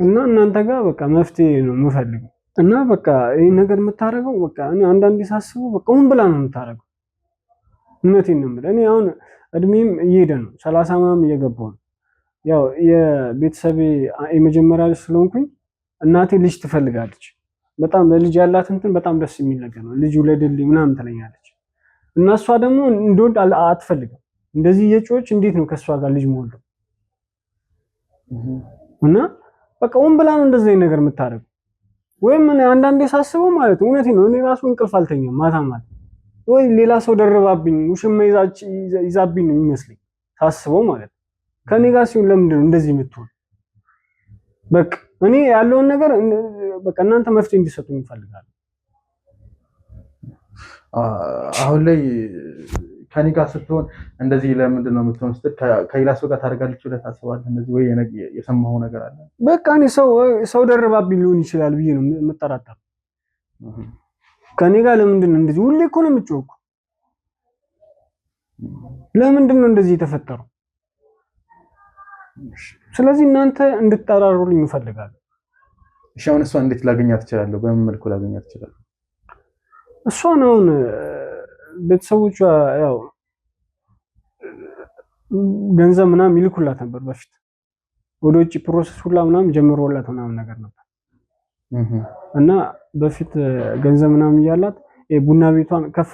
Speaker 3: እና እናንተ ጋር በቃ መፍትሄ ነው የምፈልገው። እና በቃ ይሄን ነገር የምታረገው በቃ እኔ አንዳንዴ ሳስበው በቃ ምን ብላ ነው የምታረገው? እውነቴን ነው የምልህ። እኔ አሁን እድሜም እየሄደ ነው 30 ምናምን እየገባሁ ነው። ያው የቤተሰቤ የመጀመሪያ ልጅ ስለሆንኩኝ እናቴ ልጅ ትፈልጋለች። በጣም ለልጅ ያላት እንትን በጣም ደስ የሚል ነገር ነው። ልጅ ውለድልኝ ምናምን ትለኛለች። እና እሷ ደግሞ እንደወድ አትፈልግም። እንደዚህ እየጮች እንዴት ነው ከእሷ ጋር ልጅ መወልደው? እና በቃ ምን ብላ ነው እንደዚህ አይነት ነገር የምታደርገው? ወይም እኔ አንዳንዴ ሳስበው ማለት ነው እውነቴን ነው እኔ ራሱ እንቅልፍ አልተኛም ማታ ማለት ወይ ሌላ ሰው ደረባብኝ ውሽማ ይዛብኝ ነው የሚመስለኝ ሳስበው ማለት ነው። ከኔ ጋር ሲሆን ለምንድን ነው እንደዚህ የምትሆን? በቃ እኔ ያለውን ነገር በቃ እናንተ መፍትሄ እንዲሰጡኝ እፈልጋለሁ።
Speaker 2: አሁን ላይ ከኔ ጋር ስትሆን እንደዚህ ለምንድን ነው የምትሆን ስትል ከሌላ ሰው ጋር ታደርጋለች ብለህ ታስባለህ? እንደዚህ ወይ የሰማኸው ነገር አለ?
Speaker 3: በቃ እኔ ሰው ደረባብኝ ሊሆን ይችላል ብዬ ነው የምጠራጠረው። ከኔ ጋር ለምንድን ነው እንደዚህ? ሁሌ እኮ ነው የምትጮህ። ለምንድን ነው እንደዚህ የተፈጠረው? ስለዚህ እናንተ እንድትጠራሩልኝ እፈልጋለሁ።
Speaker 2: እሺ አሁን እሷ እንዴት ላገኛት እችላለሁ? በምን መልኩ ላገኛት እችላለሁ?
Speaker 3: እሷን አሁን ቤተሰቦቿ ያው ገንዘብ ምናምን ይልኩላት ነበር በፊት ወደ ውጭ ፕሮሰስ ሁላ ምናምን ጀምሮላት ምናምን ነገር ነበር እና በፊት ገንዘብ ምናምን እያላት ቡና ቤቷን ከፍ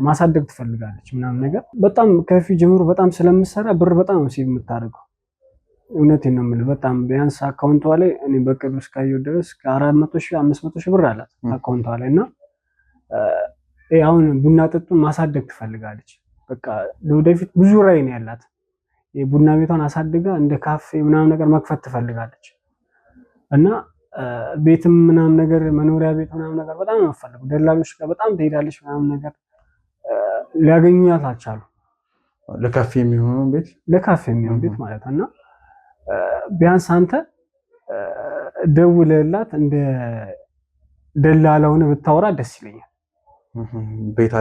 Speaker 3: ማሳደግ ትፈልጋለች ምናምን ነገር። በጣም ከፊት ጀምሮ በጣም ስለምትሰራ ብር በጣም ነው ሴቭ የምታደርገው። እውነቴን ነው የምልህ። በጣም ቢያንስ አካውንቷ ላይ እኔ በቅርብ እስካየሁ ድረስ ከ400,000 500,000 ብር አላት አካውንቷ ላይ እና አሁን ቡና ጥጡን ማሳደግ ትፈልጋለች። በቃ ለወደፊት ብዙ ራዕይ ነው ያላት። የቡና ቤቷን አሳድጋ እንደ ካፌ ምናምን ነገር መክፈት ትፈልጋለች እና ቤትም ምናምን ነገር መኖሪያ ቤት ምናምን ነገር በጣም ነው የምትፈልገው። ደላሎች ጋር በጣም ትሄዳለች ምናምን ነገር ሊያገኙት አልቻሉ።
Speaker 2: ለካፌ የሚሆን ቤት ማለት እና ቢያንስ አንተ ደውለላት እንደ ደላላ ሆነ ብታወራ ደስ ይለኛል። ቤት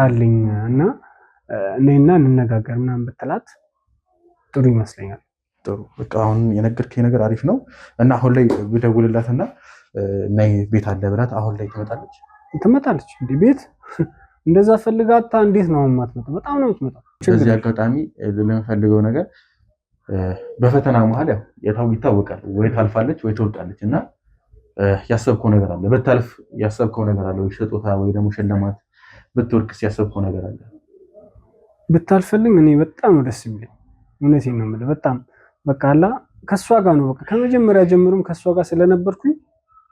Speaker 2: አለኝ እና እኔና እንነጋገር ምናምን ብትላት ጥሩ ይመስለኛል። ጥሩ በቃ አሁን የነገርከኝ ነገር አሪፍ ነው እና አሁን ላይ ብደውልላትና ነይ ቤት አለ ብላት አሁን ላይ ትመጣለች። እንዴ ቤት እንደዛ ፈልጋታ እንዴት ነው የማትመጣው? በጣም ነው የምትመጣው። በዚህ አጋጣሚ ለምፈልገው ነገር በፈተና መሀል ያው ይታወቃል፣ ወይ ታልፋለች ወይ ትወድቃለች እና ያሰብከው ነገር አለ? ብታልፍ ያሰብከው ነገር አለ ወይ? ስጦታ ወይ ደግሞ ሽልማት? ብትወድቅስ ያሰብከው ነገር አለ?
Speaker 3: ብታልፈልኝ እኔ በጣም ነው ደስ የሚለኝ። እውነቴን ነው የምልህ። በጣም በቃ አላ ከሷ ጋር ነው በቃ ከመጀመሪያ ጀምሮም ከሷ ጋር ስለነበርኩኝ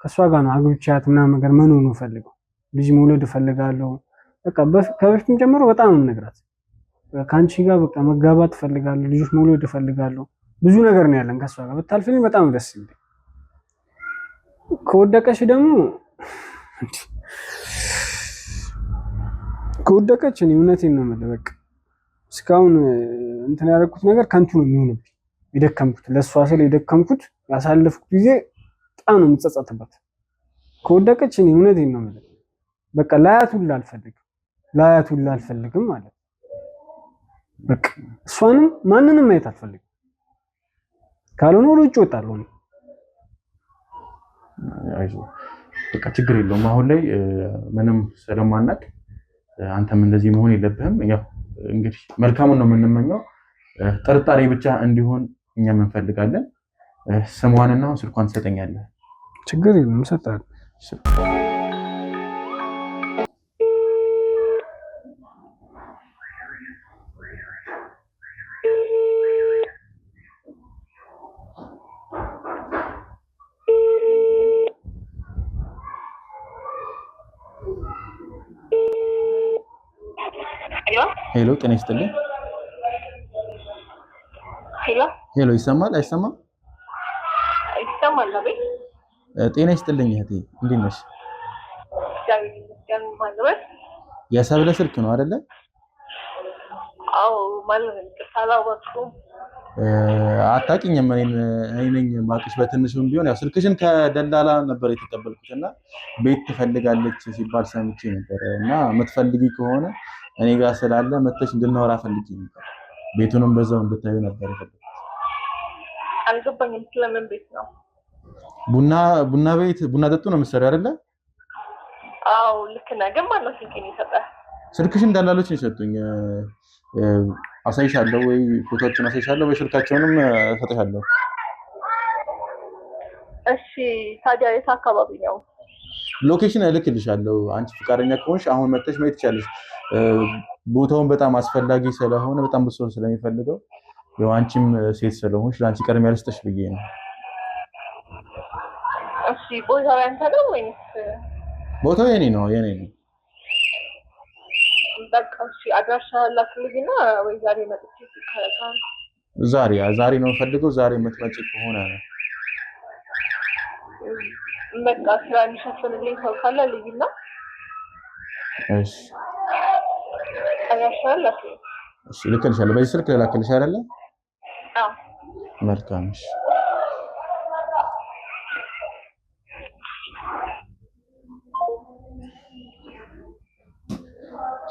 Speaker 3: ከሷ ጋር ነው አግብቻት ምናምን ነገር መኖር ነው ፈልገው። ልጅ መውለድ እፈልጋለሁ። በቃ ከበፊትም ጀምሮ በጣም ነው የምነግራት። ከአንቺ ጋር በቃ መጋባት እፈልጋለሁ፣ ልጆች መውለድ እፈልጋለሁ። ብዙ ነገር ነው ያለን ከሷ ጋር። ብታልፈልኝ በጣም ነው ደስ የሚለኝ። ከወደቀች ደግሞ ከወደቀች እኔ እውነቴን ነው የምልህ በቃ እስካሁን እንትን ያደረኩት ነገር ከንቱ ነው የሚሆንብኝ። የደከምኩት ለእሷ ስል የደከምኩት ያሳለፍኩት ጊዜ በጣም ነው የምጸጸትበት። ከወደቀች እኔ እውነቴን ነው የምልህ በቃ ላያቱን አልፈልግም ማለት በቃ እሷንም ማንንም ማየት አልፈልግም። ካልሆነ ወደ ውጭ እወጣለሁ ነው።
Speaker 2: አይዞህ በቃ ችግር የለውም። አሁን ላይ ምንም ስለማናቅ አንተም እንደዚህ መሆን የለብህም። ያው እንግዲህ መልካሙን ነው የምንመኘው። ጥርጣሬ ብቻ እንዲሆን እኛም እንፈልጋለን። ስሟንና ስልኳን ትሰጠኛለህ?
Speaker 3: ችግር የለም እሰጥሃለሁ።
Speaker 2: ሄሎ ጤና ይስጥልኝ። ሄሎ ይሰማል አይሰማም?
Speaker 1: ይሰማል። አቤት
Speaker 2: ጤና ይስጥልኝ እህቴ እንዴት ነሽ? የሰብለ ስልክ ነው አይደለ?
Speaker 1: አዎ ማለት አላወቅኩም።
Speaker 2: አታውቂኝም። እኔ ነኝ ማቅሽ በትንሹም ቢሆን ያው ስልክሽን ከደላላ ነበር የተቀበልኩት እና ቤት ትፈልጋለች ሲባል ሰምቼ ነበር እና የምትፈልጊ ከሆነ እኔ ጋር ስላለ መተሽ እንድናወራ ፈልጌ ነበር። ቤቱንም በዛው እንድታዩ ነበር የፈለኩት።
Speaker 1: አልገባኝም። ስለምን ቤት ነው?
Speaker 2: ቡና ቤት ቡና ጠጡ ነው የምትሰሪው አይደለ?
Speaker 1: አዎ ልክ ነህ። ግን ማነው ስልኬን የሰጠህ?
Speaker 2: ስልክሽን እንዳላሎች ነው የሰጡኝ። አሳይሻለሁ ወይ ፎቶዎችን አሳይሻለሁ ወይ ስልካቸውንም እሰጥሻለሁ።
Speaker 1: እሺ ታዲያ የት አካባቢ ነው?
Speaker 2: ሎኬሽን እልክልሻለሁ። አንቺ ፍቃደኛ ከሆንሽ አሁን መተሽ ማየት ትችያለሽ። ቦታውን በጣም አስፈላጊ ስለሆነ በጣም ብዙ ሰው ስለሚፈልገው ያው አንቺም ሴት ስለሆንሽ ለአንቺ ቀድሜ ያልስጥሽ ብዬ ነው።
Speaker 1: እሺ ቦታው ያንተ ነው ወይስ?
Speaker 2: ቦታው የኔ ነው ነው።
Speaker 1: በቃ እሺ አድራሻ ላክልኝና ወይ ዛሬ መጥቼ
Speaker 2: ዛሬ ነው የምፈልገው። ዛሬ የምትመጪ ከሆነ ነው
Speaker 1: በቃ ስራ የሚሸፍንልኝ ሰው ካለ ልይና።
Speaker 2: እሺ
Speaker 1: አድራሻ ላክልኝ።
Speaker 2: እሺ ልክልሻለሁ። በዚህ ስልክ ላክልሽ አይደለ?
Speaker 1: አዎ
Speaker 2: መልካም። እሺ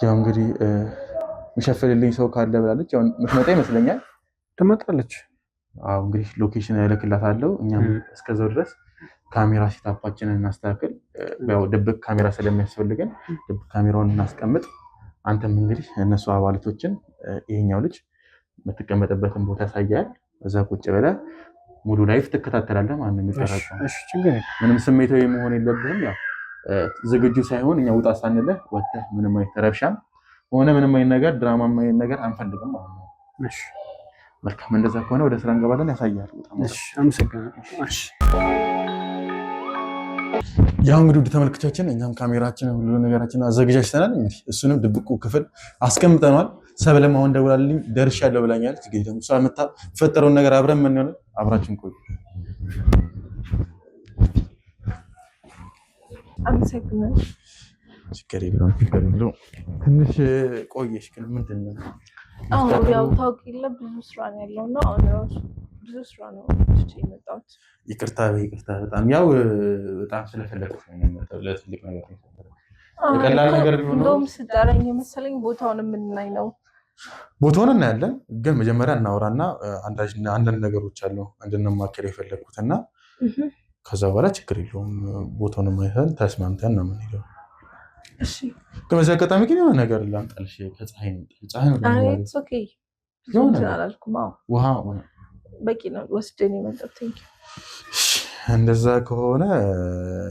Speaker 2: ያው እንግዲህ የሚሸፍንልኝ ሰው ካለ ብላለች። ያው የምትመጣ ይመስለኛል።
Speaker 3: ትመጣለች።
Speaker 2: አዎ እንግዲህ ሎኬሽን እልክላታለሁ። እኛም እስከዛው ድረስ ካሜራ ሴታፓችንን እናስተካክል። ያው ድብቅ ካሜራ ስለሚያስፈልገን ድብቅ ካሜራውን እናስቀምጥ። አንተም እንግዲህ እነሱ አባላቶችን ይሄኛው ልጅ የምትቀመጥበትን ቦታ ያሳያል። እዛ ቁጭ ብለህ ሙሉ ላይፍ ትከታተላለህ። ማንም የሚቀራቸው ምንም ስሜታዊ መሆን የለብህም። ያው ዝግጁ ሳይሆን እኛ ውጣ ሳንልህ ወጥተህ ምንም አይነት ረብሻም ሆነ ምንም አይነት ነገር ድራማም አይነት ነገር አንፈልግም ማለት ነው። እሺ መልካም። እንደዛ ከሆነ ወደ ስራ እንገባለን። ያሳያል።
Speaker 3: እሺ አመሰግናለሁ። እሺ
Speaker 2: ያው እንግዲህ ውድ ተመልካቾቻችን እኛም ካሜራችንን ሁሉ ነገራችንን አዘጋጅተናል። እንግዲህ እሱንም ድብቁ ክፍል አስቀምጠናል። ሰብለም አሁን ደውላልኝ ደርሻለሁ ብላኛለች። እንግዲህ ደግሞ እሷ መታ ፈጠረውን ነገር አብረን ምን ይሆናል አብራችን ቆዩ።
Speaker 1: አመሰግናለሁ።
Speaker 2: ችግር የለውም። ትንሽ ቆየሽ ግን ምንድን ነው?
Speaker 1: አዎ ያው ታውቂ የለ ብዙ ስራ ነው ያለውና አሁን ራሱ ብዙ ስራ ነው የመጣሁት።
Speaker 2: ይቅርታ በጣም ያው በጣም ስለፈለኩት ነው የመጣው። ለትልቅ ነገር ነው የቀላል ነገር ቢሆን
Speaker 1: እንደውም ስጠራኝ የመሰለኝ ቦታውን የምናይ ነው።
Speaker 2: ቦታውን እናያለን፣ ግን መጀመሪያ እናወራና አንዳንድ ነገሮች አሉ እንድንማከር የፈለኩትና ከዛ በኋላ ችግር የለውም ቦታውን ማይተን ተስማምተን ነው የምንሄደው።
Speaker 1: እሺ
Speaker 2: ከመዚህ አጋጣሚ ግን የሆነ ነገር ላምጣልሽ። ከፀሐይ ነው
Speaker 1: ኦኬ የሆነ አላልኩም።
Speaker 2: ውሃ
Speaker 1: በቂ ነው ወስደን የመጣሁት።
Speaker 2: እንደዛ ከሆነ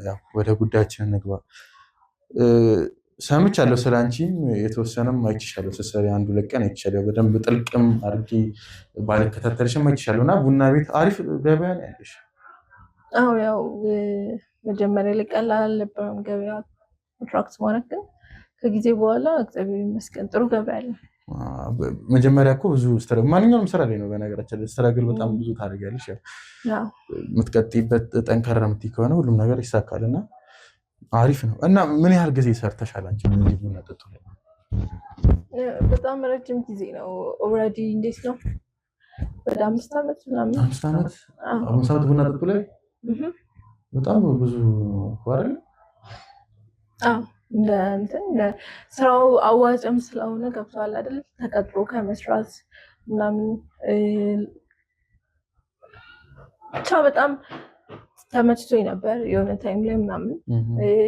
Speaker 2: ያው ወደ ጉዳያችን እንግባ። ሰምቻለሁ ስለ አንቺም የተወሰነም አይቼሻለሁ። ስትሰሪ አንዱ ለቀን አይቼሻለሁ። በደንብ ጥልቅም አድርጌ ባልከታተልሽም አይቼሻለሁ እና ቡና ቤት አሪፍ ገበያ ነው ያለሽ።
Speaker 1: አዎ ያው መጀመሪያ ላይ ቀላል አልነበረም ገበያ ኮንትራክት ማለት፣ ግን ከጊዜ በኋላ እግዚአብሔር ይመስገን ጥሩ ገበያ አለ።
Speaker 2: መጀመሪያ እኮ ብዙ ማንኛውም ስራ ላይ ነው በነገራችን ላይ ስትራግል በጣም ብዙ ታደርጊያለሽ። ያው የምትቀጥይበት ጠንካራ የምትይ ከሆነ ሁሉም ነገር ይሳካልና አሪፍ ነው። እና ምን ያህል ጊዜ ሰርተሻል አንቺ እዚህ ቡና ጠጡ ላይ?
Speaker 1: በጣም ረጅም ጊዜ ነው። ኦልሬዲ እንዴት ነው ወደ 5 ዓመት ምናምን።
Speaker 2: 5 ዓመት? 5 ዓመት ቡና ጠጡ ላይ በጣም ብዙ አይደል?
Speaker 1: ስራው አዋጭም ስለሆነ ገብቷል አይደል? ተቀጥሮ ከመስራት ምናምን ብቻ በጣም ተመችቶኝ ነበር የሆነ ታይም ላይ ምናምን።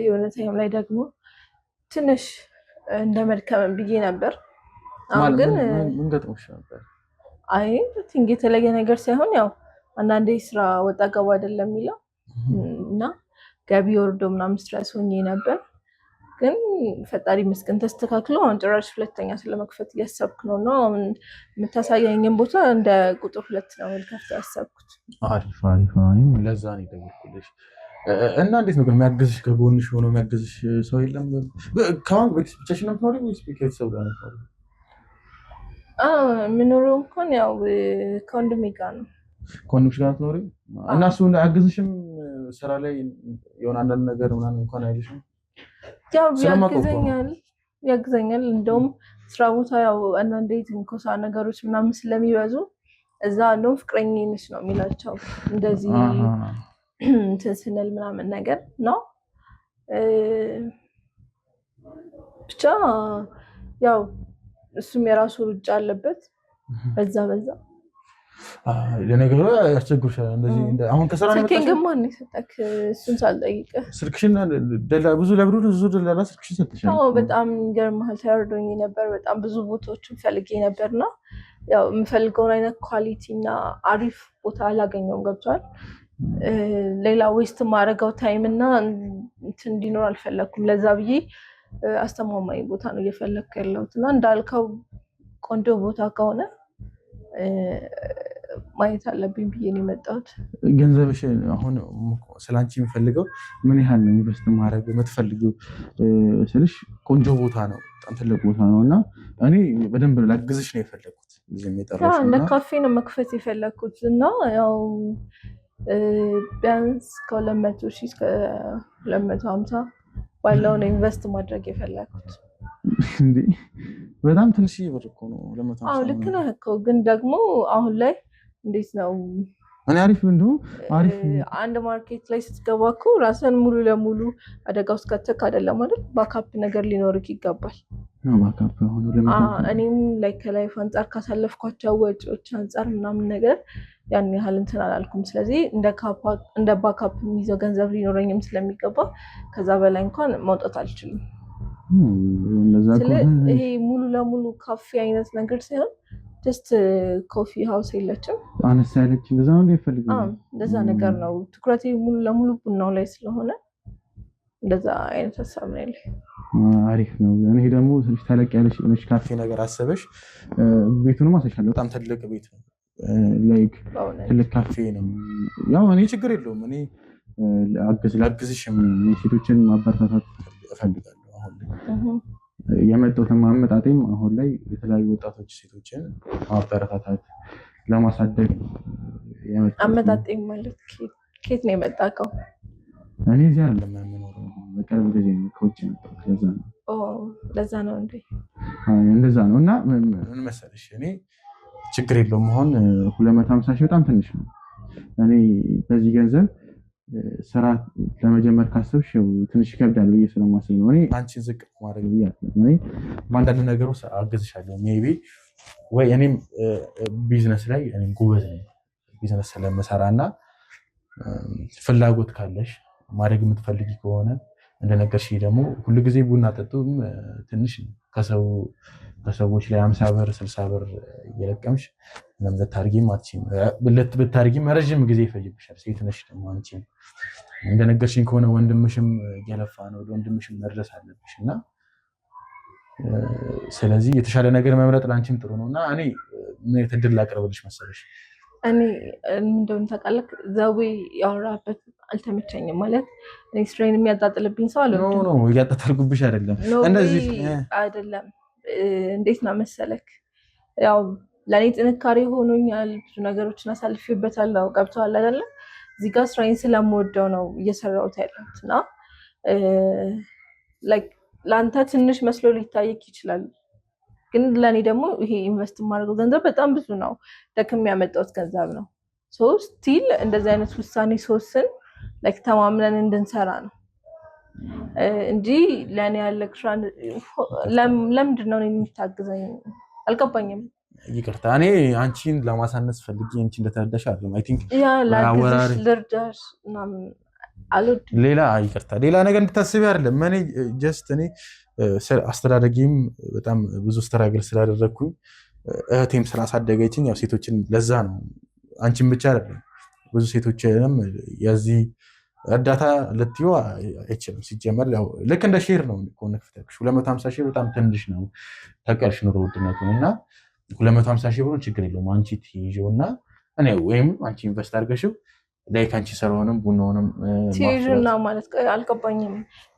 Speaker 1: የሆነ ታይም ላይ ደግሞ ትንሽ እንደ መድከም ብዬ ነበር። አሁን ግን
Speaker 2: ምን ገጥሞሽ ነበር?
Speaker 1: አይ ቲንክ የተለየ ነገር ሳይሆን ያው አንዳንዴ ስራ ወጣ ገባ አይደለም የሚለው እና ገቢ ወርዶ ምናምን ስትረስ ሆኜ ነበር። ግን ፈጣሪ መስገን ተስተካክሎ አሁን ጭራሽ ሁለተኛ ስለመክፈት እያሰብኩ ነው። እና አሁን የምታሳየኝን ቦታ እንደ ቁጥር 2 ነው ልከፍት ያሰብኩት።
Speaker 2: አሪፍ አሪፍ። ለዛ ነው የደወልኩልሽ። እና እንዴት ነው ግን የሚያግዝሽ ከጎንሽ ሆኖ የሚያግዝሽ ሰው የለም? ከማን ብቻሽን ነው የምትኖሪው ወይስ ቤተሰብ ጋር ነው የምትኖሪው?
Speaker 1: የምኖረው እንኳን ያው ከወንድሜ ጋር ነው።
Speaker 2: ከወንድምሽ ጋር ትኖሪ? እና እሱ አያግዝሽም ስራ ላይ የሆነ አንዳንድ ነገር ምናምን እንኳን አይልሽም?
Speaker 1: ያው ያግዘኛል። እንደውም ስራ ቦታ ያው አንዳንዴ ትንኮሳ ነገሮች ምናምን ስለሚበዙ እዛ እንደውም ፍቅረኛዬ ነች ነው የሚላቸው እንደዚህ እንትን ስንል ምናምን ነገር ነው። ብቻ ያው እሱም የራሱ ሩጫ አለበት በዛ
Speaker 2: ለነገሩ ያስቸግሩሻል። እንደዚህ አሁን ከስራ ነው
Speaker 1: ስልኬን ግን ማን የሰጠክ? እሱን ሳልጠይቅህ
Speaker 2: ስልክሽን ብዙ ደላላ ስልክሽን ሰጥሻል?
Speaker 1: አዎ በጣም ይገርምሃል። ተያርዶኝ ነበር። በጣም ብዙ ቦታዎችን ፈልጌ ነበርና ያው የምፈልገውን አይነት ኳሊቲ እና አሪፍ ቦታ አላገኘውም። ገብቷል። ሌላ ዌስት ማድረገው ታይም እና እንትን እንዲኖር አልፈለኩም። ለዛ ብዬ አስተማማኝ ቦታ ነው እየፈለግኩ ያለሁት እና እንዳልከው ቆንጆ ቦታ ከሆነ ማየት አለብኝ ብዬ ነው የመጣሁት።
Speaker 2: ገንዘብሽ አሁን ስላንቺ የሚፈልገው ምን ያህል ነው ኢንቨስት ማድረግ የምትፈልጊው ስልሽ ቆንጆ ቦታ ነው፣ በጣም ትልቅ ቦታ ነው እና እኔ በደንብ ላግዝሽ ነው የፈለግኩት።
Speaker 1: እንደ ካፌ ነው መክፈት የፈለግኩት እና ያው ቢያንስ ከ200,000 እስከ 250 ባለው ነው ኢንቨስት ማድረግ የፈለግኩት።
Speaker 2: እንዴ በጣም ትንሽ ብር እኮ ነው 250።
Speaker 1: አዎ ልክ ነህ እኮ ግን ደግሞ አሁን ላይ እንዴት ነው
Speaker 2: እኔ አሪፍ
Speaker 1: አንድ ማርኬት ላይ ስትገባ እኮ ራስን ሙሉ ለሙሉ አደጋ ውስጥ ከተክ አይደለም አይደል? ባካፕ ነገር ሊኖርክ ይገባል። እኔም ላይ ከላይፍ አንጻር ካሳለፍኳቸው ወጪዎች አንጻር ምናምን ነገር ያን ያህል እንትን አላልኩም። ስለዚህ እንደ ባካፕ የሚይዘው ገንዘብ ሊኖረኝም ስለሚገባ ከዛ በላይ እንኳን ማውጣት አልችልም። ይሄ ሙሉ ለሙሉ ካፌ አይነት ነገር ሳይሆን ጀስት ኮፊ ሃውስ የለችም
Speaker 2: አነሳ ያለች እንደዛ ነው የሚፈልገው።
Speaker 1: እንደዛ ነገር ነው። ትኩረቴ ሙሉ ለሙሉ ቡናው ላይ ስለሆነ እንደዛ አይነት ሀሳብ ነው ያለኝ።
Speaker 2: አሪፍ ነው። እኔ ደግሞ ትንሽ ተለቅ ያለች የሆነች ካፌ ነገር አሰበሽ ቤቱንም አሳይሻለሁ። በጣም ትልቅ ቤት ነው፣ ላይክ ትልቅ ካፌ ነው። ያው እኔ ችግር የለውም እኔ ላግዝሽም ሴቶችን ማበረታታት እፈልጋለሁ። አሁን የመጣሁት አመጣጤም አሁን ላይ የተለያዩ ወጣቶች ሴቶችን ማበረታታት ለማሳደግ
Speaker 1: አመጣጤም ማለት ከየት ነው የመጣከው?
Speaker 2: እኔ እዚህ አይደለም የምኖረው፣ በቅርብ ጊዜ ነው ከውጭ የመጣሁት።
Speaker 1: ለዛ ነው እንዴ?
Speaker 2: እንደዛ ነው። እና ምን መሰለሽ እኔ ችግር የለውም አሁን 250 ሺህ በጣም ትንሽ ነው። እኔ በዚህ ገንዘብ ስራ ለመጀመር ካሰብሽ ትንሽ ይከብዳል ብዬ ስለማስብ ነው እኔ አንቺን ዝቅ ማድረግ ብዬ አልኩኝ። እኔ በአንዳንድ ነገሮች አግዝሻለሁ ሜይ ቢ ወይ እኔም ቢዝነስ ላይ እኔም ጎበዝ ነኝ ቢዝነስ ስለምሰራ እና ፍላጎት ካለሽ ማድረግ የምትፈልጊ ከሆነ እንደነገርሽ ደግሞ ሁሉ ጊዜ ቡና ጠጡም ትንሽ ከሰዎች ላይ 50 ብር 60 ብር እየለቀምሽ ምንም ልታርጊም አትችይም። ብታርጊም ረዥም ጊዜ ይፈጅብሻል። ሴት ነሽ ደግሞ አንቺ እንደነገርሽኝ ከሆነ ወንድምሽም እየለፋ ነው፣ ወንድምሽም መድረስ አለብሽ እና ስለዚህ የተሻለ ነገር መምረጥ ለአንቺም ጥሩ ነው እና እኔ ምን እድል ላቅርብልሽ መሰለሽ?
Speaker 1: እኔ እንደውም ታውቃለህ ዘዌ ያወራበት አልተመቸኝም። ማለት እኔ ስራዬን የሚያጣጥልብኝ ሰው አልወድም።
Speaker 2: ኖ እያጣጣልኩብሽ አይደለም፣ እንደዚህ
Speaker 1: አይደለም። እንዴት ነው መሰለክ ያው ለእኔ ጥንካሬ ሆኖኛል። ብዙ ነገሮችን አሳልፌበታለሁ። ገብቶሃል አይደለ? እዚህ ጋር ስራዬን ስለምወደው ነው እየሰራሁት ያለሁት እና ለአንተ ትንሽ መስሎ ሊታየክ ይችላል፣ ግን ለእኔ ደግሞ ይሄ ኢንቨስት የማደርገው ገንዘብ በጣም ብዙ ነው። ደክም ያመጣሁት ገንዘብ ነው። ስቲል እንደዚህ አይነት ውሳኔ ስወስን ተማምነን እንድንሰራ ነው እንጂ ለእኔ ያለክሽ ለምንድን ነው የምታግዘኝ? አልገባኝም።
Speaker 2: ይቅርታ እኔ አንቺን ለማሳነስ ፈልጌ አንቺ እንደተረዳሽ አይደለም። አይ ቲንክ
Speaker 1: ያ ላግዝሽ ልርዳሽ ምናምን አልወድም።
Speaker 2: ይቅርታ ሌላ ነገር እንድታስቢ አይደለም። እኔ ጀስት እኔ አስተዳደጊም በጣም ብዙ ስትራግል ስላደረግኩኝ እህቴም ስላሳደገችኝ ያው ሴቶችን ለዛ ነው አንቺን ብቻ አይደለም ብዙ ሴቶችንም የዚህ እርዳታ ልትዩ አይችልም። ሲጀመር ያው ልክ እንደ ሼር ነው ኮን ከተክሽ 250 ሺህ በጣም ትንሽ ነው ተቀርሽ ኑሮ ውድነቱን እና 250 ሺህ ብሩን ችግር የለውም አንቺ ትይዢውና እኔ ወይም አንቺ ኢንቨስት አድርገሽው ላይክ አንቺ ሰራውንም ቡናውንም
Speaker 1: ትይዥና ማለት አልገባኝም።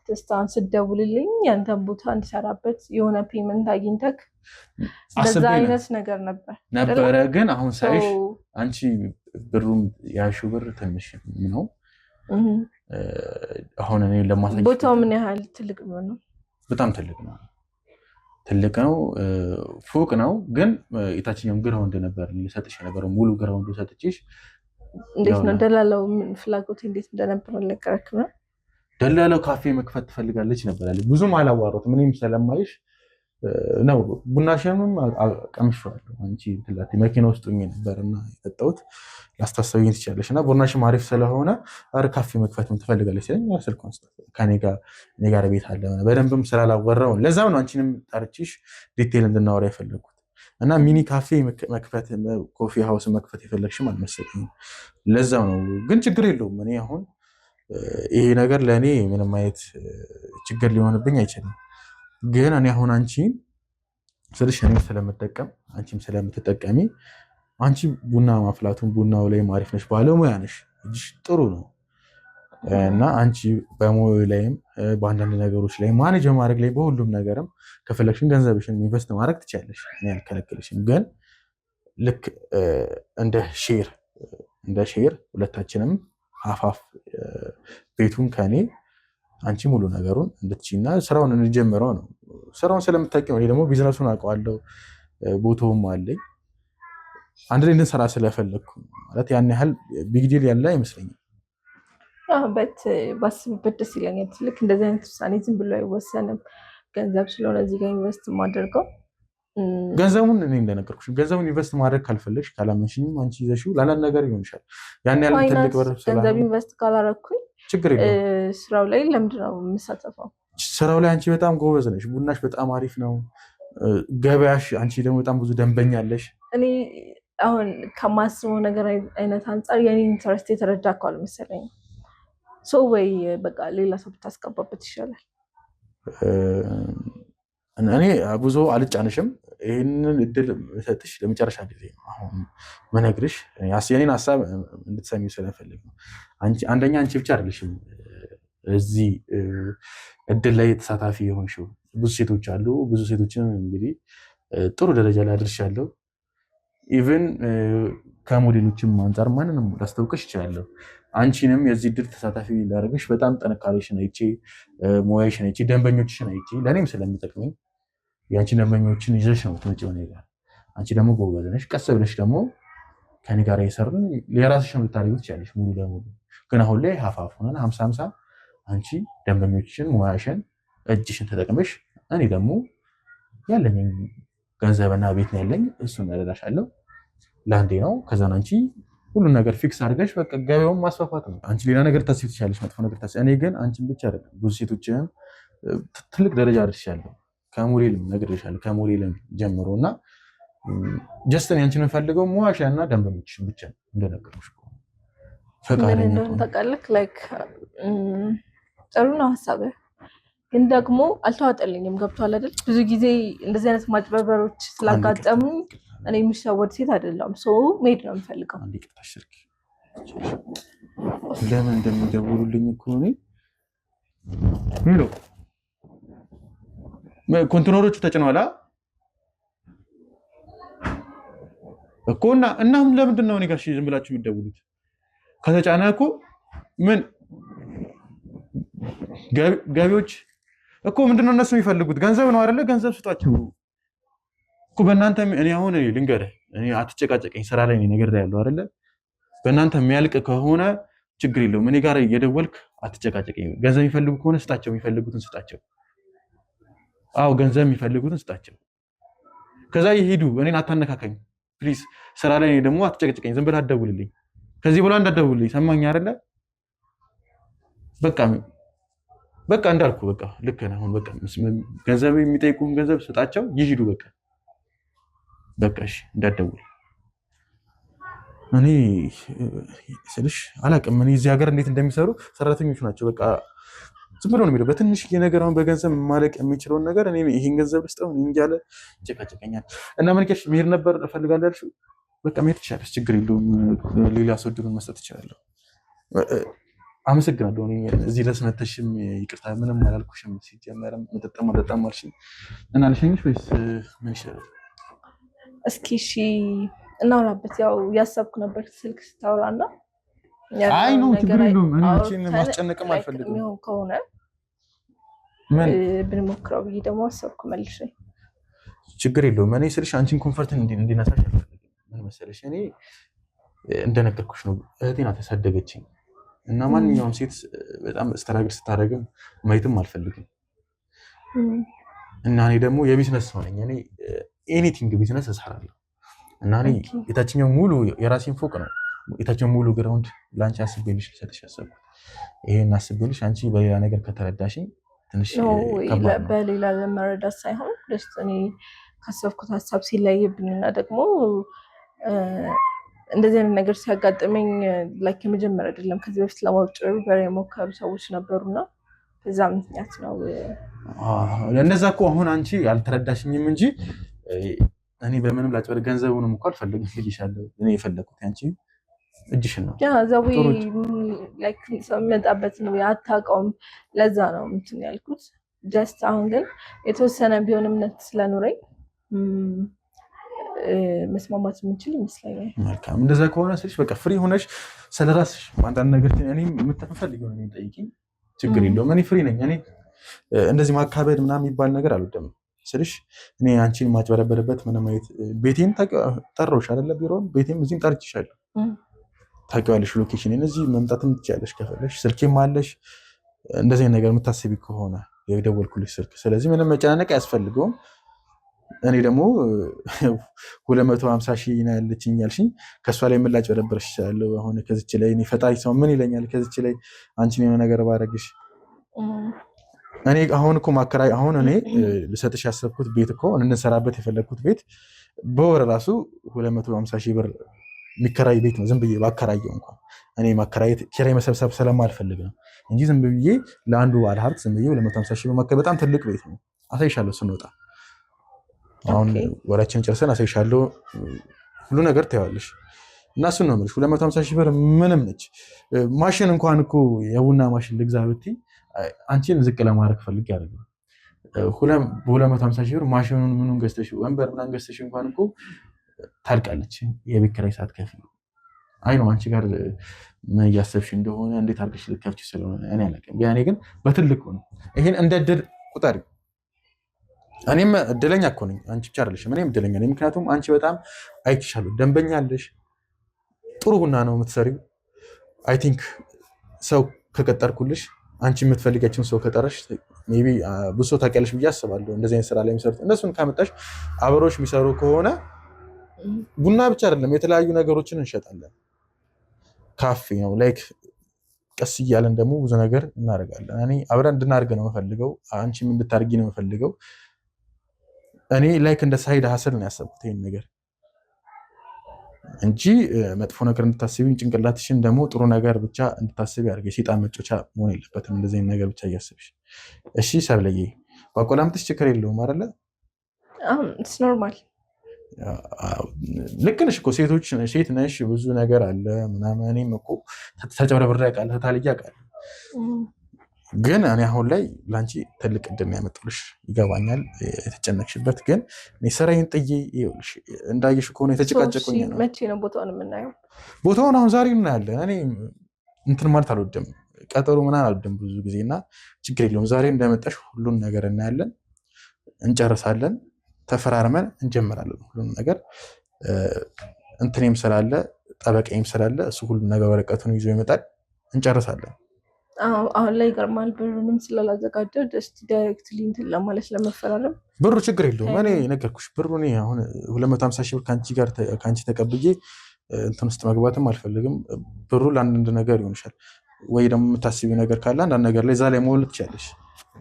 Speaker 1: ደስታን ስደውልልኝ ያንተን ቦታ እንድሰራበት የሆነ ፔመንት አግኝተክ እንደዛ አይነት ነገር ነበረ።
Speaker 2: ግን አሁን ሳይሽ አንቺ ብሩም ያሹ ብር ትንሽ ነው። አሁን እኔ ለማሳየት
Speaker 1: ቦታው ምን ያህል ትልቅ ነው?
Speaker 2: በጣም ትልቅ ነው። ፎቅ ነው። ግን የታችኛው ግራውንድ ነበር ልሰጥሽ የነበረው ሙሉ ግራውንድ ሰጥቼሽ።
Speaker 1: እንዴት ነው ደላላው ፍላጎት እንዴት እንደነበር አልነገረክም?
Speaker 2: ደላላው ካፌ መክፈት ትፈልጋለች ነበር አለ። ብዙም አላዋራሁትም እኔም ስለማይሽ ነው። ቡናሽንም ቀምሼዋለሁ። አንቺ ትላቲ መኪና ውስጥ ሆኜ ነበርና የጠጣሁት ላስታሰብኝ ትችላለሽ። እና ቡናሽም አሪፍ ስለሆነ አረ ካፌ መክፈት ምን ትፈልጋለች ሲለኝ ስልኳን ከኔ ጋር ቤት አለ በደንብም ስላላወራው ለዛው ነው አንቺንም ጠርቼሽ ዲቴል እንድናወራ የፈለኩት። እና ሚኒ ካፌ መክፈት ኮፊ ሃውስ መክፈት የፈለግሽም አልመሰለኝም። ለዛው ነው። ግን ችግር የለውም። እኔ አሁን ይሄ ነገር ለእኔ ምንም አይነት ችግር ሊሆንብኝ አይችልም። ግን እኔ አሁን አንቺን ስልሽ እኔም ስለምጠቀም አንቺም ስለምትጠቀሚ አንቺ ቡና ማፍላቱን ቡናው ላይ አሪፍ ነሽ፣ ባለሙያ ነሽ፣ እጅሽ ጥሩ ነው እና አንቺ በሙያው ላይም በአንዳንድ ነገሮች ላይ ማኔጅ ማድረግ ላይ በሁሉም ነገርም ከፈለግሽን ገንዘብሽን ኢንቨስት ማድረግ ትችያለሽ። እኔ አልከለክልሽም። ግን ልክ እንደ ሼር ሁለታችንም ሀፋፍ ቤቱን ከኔ አንቺ ሙሉ ነገሩን እንድትችይና ስራውን እንጀምረው ነው። ስራውን ስለምታውቂው እኔ ደግሞ ቢዝነሱን አውቀዋለሁ፣ ቦታውም አለኝ። አንድ ላይ እንድንሰራ ስለፈለግኩ ማለት ያን ያህል ቢግ ዲል ያለ አይመስለኝም።
Speaker 1: ባስብበት ደስ ይለኛል። ልክ እንደዚህ አይነት ውሳኔ ዝም ብሎ አይወሰንም። ገንዘብ ስለሆነ እዚህ ጋር ኢንቨስት የማደርገው
Speaker 2: ገንዘቡን እኔ እንደነገርኩሽ ገንዘቡን ኢንቨስት ማድረግ ካልፈለግሽ ካላመንሽኝም አንቺ ይዘሽው ላላን ነገር ይሆንሻል። ያን ያህል ትልቅ ብር
Speaker 1: ገንዘብ ኢንቨስት ካላረኩኝ
Speaker 2: ችግር የለም።
Speaker 1: ስራው ላይ ለምንድን ነው የምሳተፈው?
Speaker 2: ስራው ላይ አንቺ በጣም ጎበዝ ነሽ። ቡናሽ በጣም አሪፍ ነው። ገበያሽ አንቺ ደግሞ በጣም ብዙ ደንበኛ አለሽ።
Speaker 1: እኔ አሁን ከማስበው ነገር አይነት አንጻር የኔ ኢንተረስት የተረዳ እኮ አልመሰለኝ። ሰው ወይ በቃ ሌላ ሰው ብታስገባበት ይሻላል።
Speaker 2: እኔ ብዙ አልጫንሽም። ይህንን እድል ሰጥሽ ለመጨረሻ ጊዜ ነው አሁን መነግርሽ። የኔን ሀሳብ እንድትሰሚ ስለፈልግ ነው። አንደኛ አንቺ ብቻ አይደለሽም እዚህ እድል ላይ ተሳታፊ የሆንሽው፣ ብዙ ሴቶች አሉ። ብዙ ሴቶችን እንግዲህ ጥሩ ደረጃ ላይ አድርሻለሁ። ኢቨን ከሞዴሎችም አንጻር ማንንም ላስታውቅሽ ይችላለሁ። አንቺንም የዚህ እድል ተሳታፊ ላደርግሽ በጣም ጥንካሬሽን አይቼ ሙያሽን አይቼ ደንበኞችሽን አይቼ ለእኔም ስለሚጠቅመኝ የአንቺ ደንበኞችን ይዘሽ ነው ትመጪው እኔ ጋር። አንቺ ደግሞ ጎበዝ ነሽ። ቀስ ብለሽ ደግሞ ከኔ ጋር እየሰራን የራስሽን ልታደርጊው ትችያለሽ ሙሉ ለሙሉ። ግን አሁን ላይ ሀፋፍ ሆነን 50-50 አንቺ ደንበኞችሽን ሙያሽን እጅሽን ተጠቅመሽ እኔ ደግሞ ያለኝ ገንዘብና ቤት ነው ያለኝ እሱን እረዳሻለሁ። ለአንዴ ነው። ከዛን አንቺ ሁሉን ነገር ፊክስ አድርገሽ በቃ ገበያውን ማስፋፋት ነው። አንቺ ሌላ ነገር ታስቢ ትችያለሽ፣ መጥፎ ነገር ታስቢ። እኔ ግን አንቺን ብቻ አይደለም ብዙ ሴቶችን ትልቅ ደረጃ አድርሻለሁ። ከሞዴልም ነግሬሻለሁ፣ ከሞዴልም ጀምሮ እና ጀስት እኔ አንቺን የምፈልገው ሙያሽና ደንበኞችሽን ብቻ እንደነገርኩሽ
Speaker 1: ፈቃደኛ ተቀልክ ላይክ ጥሩ ነው ሀሳብህ፣ ግን ደግሞ አልተዋጠልኝም። ገብቶሃል አይደል? ብዙ ጊዜ እንደዚህ አይነት ማጭበርበሮች ስላጋጠሙ እኔ የሚሸወድ ሴት አይደለም። መሄድ ነው የምፈልገው።
Speaker 2: ለምን እንደሚደውሉልኝ እኮ እኔ ኮንቴነሮቹ ተጭነዋል እኮ እና ለምንድን ነው እኔ ጋር ዝም ብላችሁ የሚደውሉት? ከተጫነ እኮ ምን ገቢዎች እኮ ምንድነው እነሱ የሚፈልጉት? ገንዘብ ነው አይደለ? ገንዘብ ስጧቸው እኮ በእናንተ። እኔ አሁን ልንገርህ፣ እኔ አትጨቃጨቀኝ፣ ስራ ላይ ነገር ያለው አይደለ? በእናንተ የሚያልቅ ከሆነ ችግር የለውም። እኔ ጋር እየደወልክ አትጨቃጨቀኝ። ገንዘብ የሚፈልጉ ከሆነ ስጣቸው፣ የሚፈልጉትን ስጣቸው። አዎ ገንዘብ የሚፈልጉትን ስጣቸው። ከዛ ይሄዱ። እኔን አታነካከኝ ፕሊዝ። ስራ ላይ ደግሞ አትጨቅጭቀኝ። ዝም ብለህ አትደውልልኝ። ከዚህ በኋላ እንዳትደውልልኝ። ሰማኝ አይደለ? በቃ እንዳልኩ በቃ ልክ ነህ። አሁን በቃ ገንዘብ የሚጠይቁህን ገንዘብ ስጣቸው፣ ይሄዱ። በቃ እሺ፣ እንዳትደውል። እኔ ስልሽ አላውቅም። እኔ እዚህ ሀገር እንዴት እንደሚሰሩ ሰራተኞች ናቸው። በቃ ዝም ብሎ ነው የሚለው። በትንሽዬ ነገር አሁን በገንዘብ ማለቅ የሚችለውን ነገር እኔ ይሄን ገንዘብ ልስጠው እንጃለ ጨቃጨቀኛል። እና ምን ከሽ መሄድ ነበር እፈልጋለሁ ያልሽው? በቃ መሄድ ትችላለሽ፣ ችግር የለውም። ሌላ ሰው እድሉን መስጠት እችላለሁ። አመሰግናለሁ። እኔ እዚህ ድረስ መተሽም ይቅርታ ምንም አላልኩሽም። ሲጀመርም መጠጣም አልሽኝ እና ልሸኝሽ ወይስ ምን ይሻላል?
Speaker 1: እስኪ እሺ እናውራበት። ያው ያሰብኩ ነበር ስልክ ስታወራና
Speaker 2: አይ ነው ችግር የለውም። እኔ አንቺን ማስጨነቅም አልፈልግም።
Speaker 1: የሚሆን ከሆነ
Speaker 2: ምን
Speaker 1: ብንሞክረው ብዬ ደግሞ አሰብኩ መልሼ።
Speaker 2: ችግር የለውም። እኔ ስልሽ አንቺን ኮንፈርት እንዲነሳሽ አልፈልግም። ምን መሰለሽ እኔ እንደነገርኩሽ ነው እህቴ ናት ያሳደገችኝ እና ማንኛውም ሴት በጣም ስትራግል ስታደርግም ማየትም አልፈልግም። እና እኔ ደግሞ የቢዝነስ ሰው ነኝ። እኔ ኤኒቲንግ ቢዝነስ እሰራለሁ እና እኔ የታችኛው ሙሉ የራሴን ፎቅ ነው የታችኛው ሙሉ ግራውንድ ለአንቺ አስቤልሽ ልሰጥሽ ያሰብኩት። ይሄን አስቤልሽ አንቺ በሌላ ነገር ከተረዳሽኝ ትንሽ ከባድ ነው።
Speaker 1: በሌላ ለመረዳት ሳይሆን ደስ እኔ ካሰብኩት ሀሳብ ሲለይብኝና ደግሞ እንደዚህ አይነት ነገር ሲያጋጥመኝ ላይክ የመጀመሪያ አይደለም። ከዚህ በፊት ለማጭበርበር የሞከሩ ሰዎች ነበሩና በዛ ምክንያት ነው።
Speaker 2: ለነዛ እኮ አሁን አንቺ ያልተረዳሽኝም እንጂ እኔ በምንም ላጭበርበር ገንዘቡንም እኮ አልፈልግም ብዬሻለሁ። እኔ የፈለኩት አንቺ እጅሽን ነው።
Speaker 1: ዘዊ ላይክ ሰው የሚመጣበት ነው አታውቀውም። ለዛ ነው እንትን ያልኩት። ጀስት አሁን ግን የተወሰነ ቢሆን እምነት ስለኖረኝ መስማማት የምንችል ይመስለኛል።
Speaker 2: መልካም። እንደዛ ከሆነ ስልሽ በቃ ፍሪ ሆነሽ ስለራስሽ አንዳንድ ነገር እኔ የምትፈልጊው ነው ጠይቂኝ፣ ችግር የለውም። እኔ ፍሪ ነኝ። እኔ እንደዚህ ማካበድ ምናምን የሚባል ነገር አልወደም ስልሽ እኔ አንቺን ማጭበረበረበት ምንም አይነት ቤቴን ጠራሁሽ አይደለ? ቢሮን ቤቴም እዚህም ጠርቼሻለሁ። ታውቂዋለሽ ሎኬሽን። እዚህ መምጣትም ትችያለሽ ከፈለሽ፣ ስልኬም አለሽ። እንደዚህ ነገር የምታስቢ ከሆነ የደወልኩልሽ ስልክ። ስለዚህ ምንም መጨናነቅ አያስፈልገውም። እኔ ደግሞ 250 ሺህ ነው ያለችኝ ያልሽኝ፣ ከእሷ ላይ ምን ላጭበረብርሽ እችላለሁ? አሁን ከዚች ላይ እኔ ፈጣሪ ሰው ምን ይለኛል? ከዚች ላይ አንቺን የሆነ ነገር ባረግሽ እኔ አሁን እኮ ማከራይ አሁን እኔ ልሰጥሽ ያሰብኩት ቤት እኮ እንሰራበት የፈለግኩት ቤት በወር ራሱ 250 ሺህ ብር የሚከራይ ቤት ነው። ዝም ብዬ ባከራየው እንኳን እኔ ማከራየት ኪራይ መሰብሰብ ስለማልፈልግ ነው እንጂ ዝም ብዬ ለአንዱ ባለሀብት ዝም ብዬ 250 ሺህ ብር ማከራይ በጣም ትልቅ ቤት ነው። አሳይሻለሁ ስንወጣ። አሁን ወራችን ጨርሰን አሳይሻለሁ። ሁሉ ነገር ታያለሽ። እና እሱን ነው የምልሽ 250 ሺህ ብር ምንም ነች። ማሽን እንኳን እኮ የቡና ማሽን ልግዛ ብትይ አንቺን ዝቅ ለማድረግ ፈልጌ አይደለም። 250 ሺህ ብር ማሽኑን ምኑን ገዝተሽ ወንበር ምናምን ገዝተሽ እንኳን እኮ ታልቃለች የቤት ኪራይ ሳትከፍይ። አይ ነው አንቺ ጋር ምን እያሰብሽ እንደሆነ እንዴት አድርገሽ ልትከፍቺ ስለሆነ እኔ አላውቅም። ያኔ ግን በትልቁ ነው። ይሄን እንደ እድል ቁጠሪ። እኔም እድለኛ እኮ ነኝ፣ አንቺ ብቻ አይደለሽም። እኔም እድለኛ ነኝ። ምክንያቱም አንቺ በጣም አይችሻለሁ። ደንበኛ አለሽ፣ ጥሩ ቡና ነው የምትሰሪው። አይ ቲንክ ሰው ከቀጠርኩልሽ አንቺ የምትፈልጋቸውን ሰው ከጠረሽ ሜይ ቢ ብዙ ሰው ታውቂያለሽ ብዬ አስባለሁ። እንደዚህ አይነት ስራ ላይ የሚሰሩት እነሱን ካመጣሽ አብሮሽ የሚሰሩ ከሆነ ቡና ብቻ አይደለም የተለያዩ ነገሮችን እንሸጣለን። ካፌ ነው ላይክ ቀስ እያለን ደግሞ ብዙ ነገር እናደርጋለን። እኔ አብረን እንድናደርግ ነው የምፈልገው፣ አንቺም እንድታርጊ ነው የምፈልገው። እኔ ላይክ እንደ ሳይድ ሀስል ነው ያሰብኩት ይሄን ነገር እንጂ መጥፎ ነገር እንድታስቢኝ ጭንቅላትሽን ደግሞ ጥሩ ነገር ብቻ እንድታስቢ አድርገ የሴጣን መጮቻ መሆን የለበትም። እንደዚህ ነገር ብቻ እያስብሽ እሺ። ሰብለዬ ባቆላምጥሽ ችግር የለውም አይደለ?
Speaker 1: ኢትስ ኖርማል።
Speaker 2: ልክ ነሽ እኮ ሴት ነሽ፣ ብዙ ነገር አለ ምናምን። እኔም እኮ ተጨበረብሬ አውቃለሁ፣ ተታልዬ አውቃለሁ። ግን እኔ አሁን ላይ ለአንቺ ትልቅ እድል ያመጣልሽ ይገባኛል፣ የተጨነቅሽበት። ግን እኔ ስራዬን ጥዬ ይኸውልሽ እንዳየሽ ከሆነ የተጨቃጨቁኝ ነው።
Speaker 1: መቼ ነው ቦታውን የምናየው?
Speaker 2: ቦታውን አሁን ዛሬ እናያለን። እኔ እንትን ማለት አልወድም፣ ቀጠሮ ምናምን አልወድም ብዙ ጊዜ እና ችግር የለውም። ዛሬ እንደመጣሽ ሁሉን ነገር እናያለን፣ እንጨርሳለን፣ ተፈራርመን እንጀምራለን ሁሉን ነገር። እንትኔም ስላለ ጠበቃዬም ስላለ እሱ ሁሉ ነገር ወረቀቱን ይዞ ይመጣል፣ እንጨርሳለን።
Speaker 1: አሁን ላይ ይገርማል። ብሩንም ስላላዘጋጀው ጀስት ዳይሬክትሊ እንትን ለማለት ለመፈራረም
Speaker 2: ብሩ ችግር የለውም። እኔ ነገርኩሽ ብሩ እኔ አሁን 250 ሺህ ብር ከአንቺ ተቀብዬ እንትን ውስጥ መግባትም አልፈልግም። ብሩ ለአንድ ነገር ይሆንሻል ወይ ደግሞ የምታስቢው ነገር ካለ አንዳንድ ነገር ላይ እዛ ላይ መውል ትችያለሽ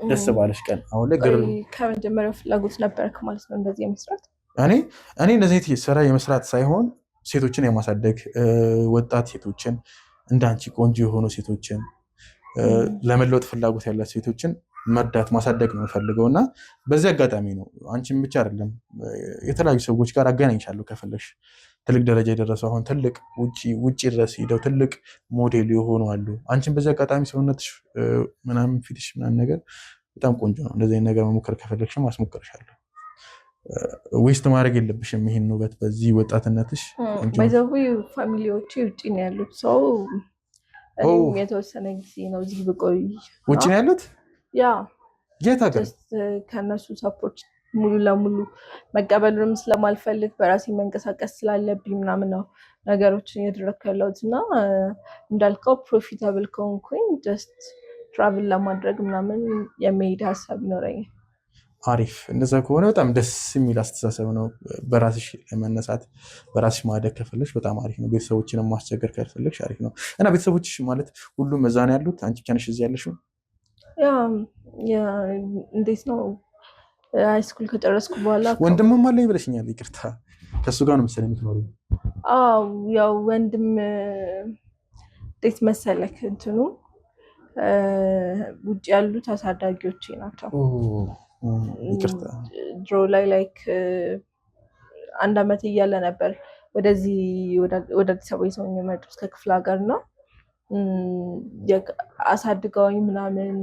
Speaker 2: ደስ ባለሽ ቀን። አሁን ላይ
Speaker 1: ከመጀመሪያው ፍላጎት ነበረክ ማለት ነው እንደዚህ የመስራት?
Speaker 2: እኔ እንደዚህ ስራ የመስራት ሳይሆን ሴቶችን የማሳደግ ወጣት ሴቶችን እንዳንቺ ቆንጆ የሆኑ ሴቶችን ለመለወጥ ፍላጎት ያላት ሴቶችን መርዳት ማሳደግ ነው የምፈልገው እና በዚህ አጋጣሚ ነው አንቺን ብቻ አይደለም የተለያዩ ሰዎች ጋር አገናኝሻለሁ ከፈለሽ ትልቅ ደረጃ የደረሱ አሁን ትልቅ ውጪ ድረስ ሄደው ትልቅ ሞዴል የሆኑ አሉ። አንቺን በዚህ አጋጣሚ ሰውነትሽ ምናምን ፊትሽ ምናምን ነገር በጣም ቆንጆ ነው። እንደዚህ ነገር መሞከር ከፈለግሽም አስሞክርሻለሁ። ዌስት ማድረግ የለብሽም ይሄን ውበት በዚህ ወጣትነትሽ።
Speaker 1: ባይዘው ፋሚሊዎቼ ውጪ ነው ያሉት ሰው የተወሰነ ጊዜ ነው እዚህ ብቆይ።
Speaker 2: ውጪ ነው ያሉት?
Speaker 1: ያ
Speaker 2: የት ሀገር?
Speaker 1: ከእነሱ ሰፖርት ሙሉ ለሙሉ መቀበሉንም ስለማልፈልግ በራሴ መንቀሳቀስ ስላለብኝ ምናምን ነው ነገሮችን እያደረግኩ ያለሁት እና እንዳልከው ፕሮፊታብል ከሆንኩኝ ጀስት ትራቭል ለማድረግ ምናምን የመሄድ ሀሳብ ይኖረኛል።
Speaker 2: አሪፍ። እንደዛ ከሆነ በጣም ደስ የሚል አስተሳሰብ ነው። በራስሽ ለመነሳት በራስሽ ማደግ ከፈለግሽ በጣም አሪፍ ነው። ቤተሰቦችን ማስቸገር ከፈለግሽ አሪፍ ነው እና ቤተሰቦችሽ ማለት ሁሉም እዛ ነው ያሉት? አንቺ ብቻ ነሽ እዚህ ያለሽው?
Speaker 1: እንዴት ነው ሃይስኩል ከጨረስኩ በኋላ
Speaker 2: ወንድምም አለኝ ብለሽኛል። ይቅርታ ከእሱ ጋር ነው መሰለኝ የምትኖሪው?
Speaker 1: ያው ወንድም እንዴት መሰለክ እንትኑ ውጭ ያሉት አሳዳጊዎቼ ናቸው። ድሮ ላይ ላይክ 1 ዓመት እያለ ነበር ወደዚህ ወደ አዲስ አበባ ይዘውኝ የመጡት ከክፍለ ሀገር ነው። አሳድገውኝ ምናምን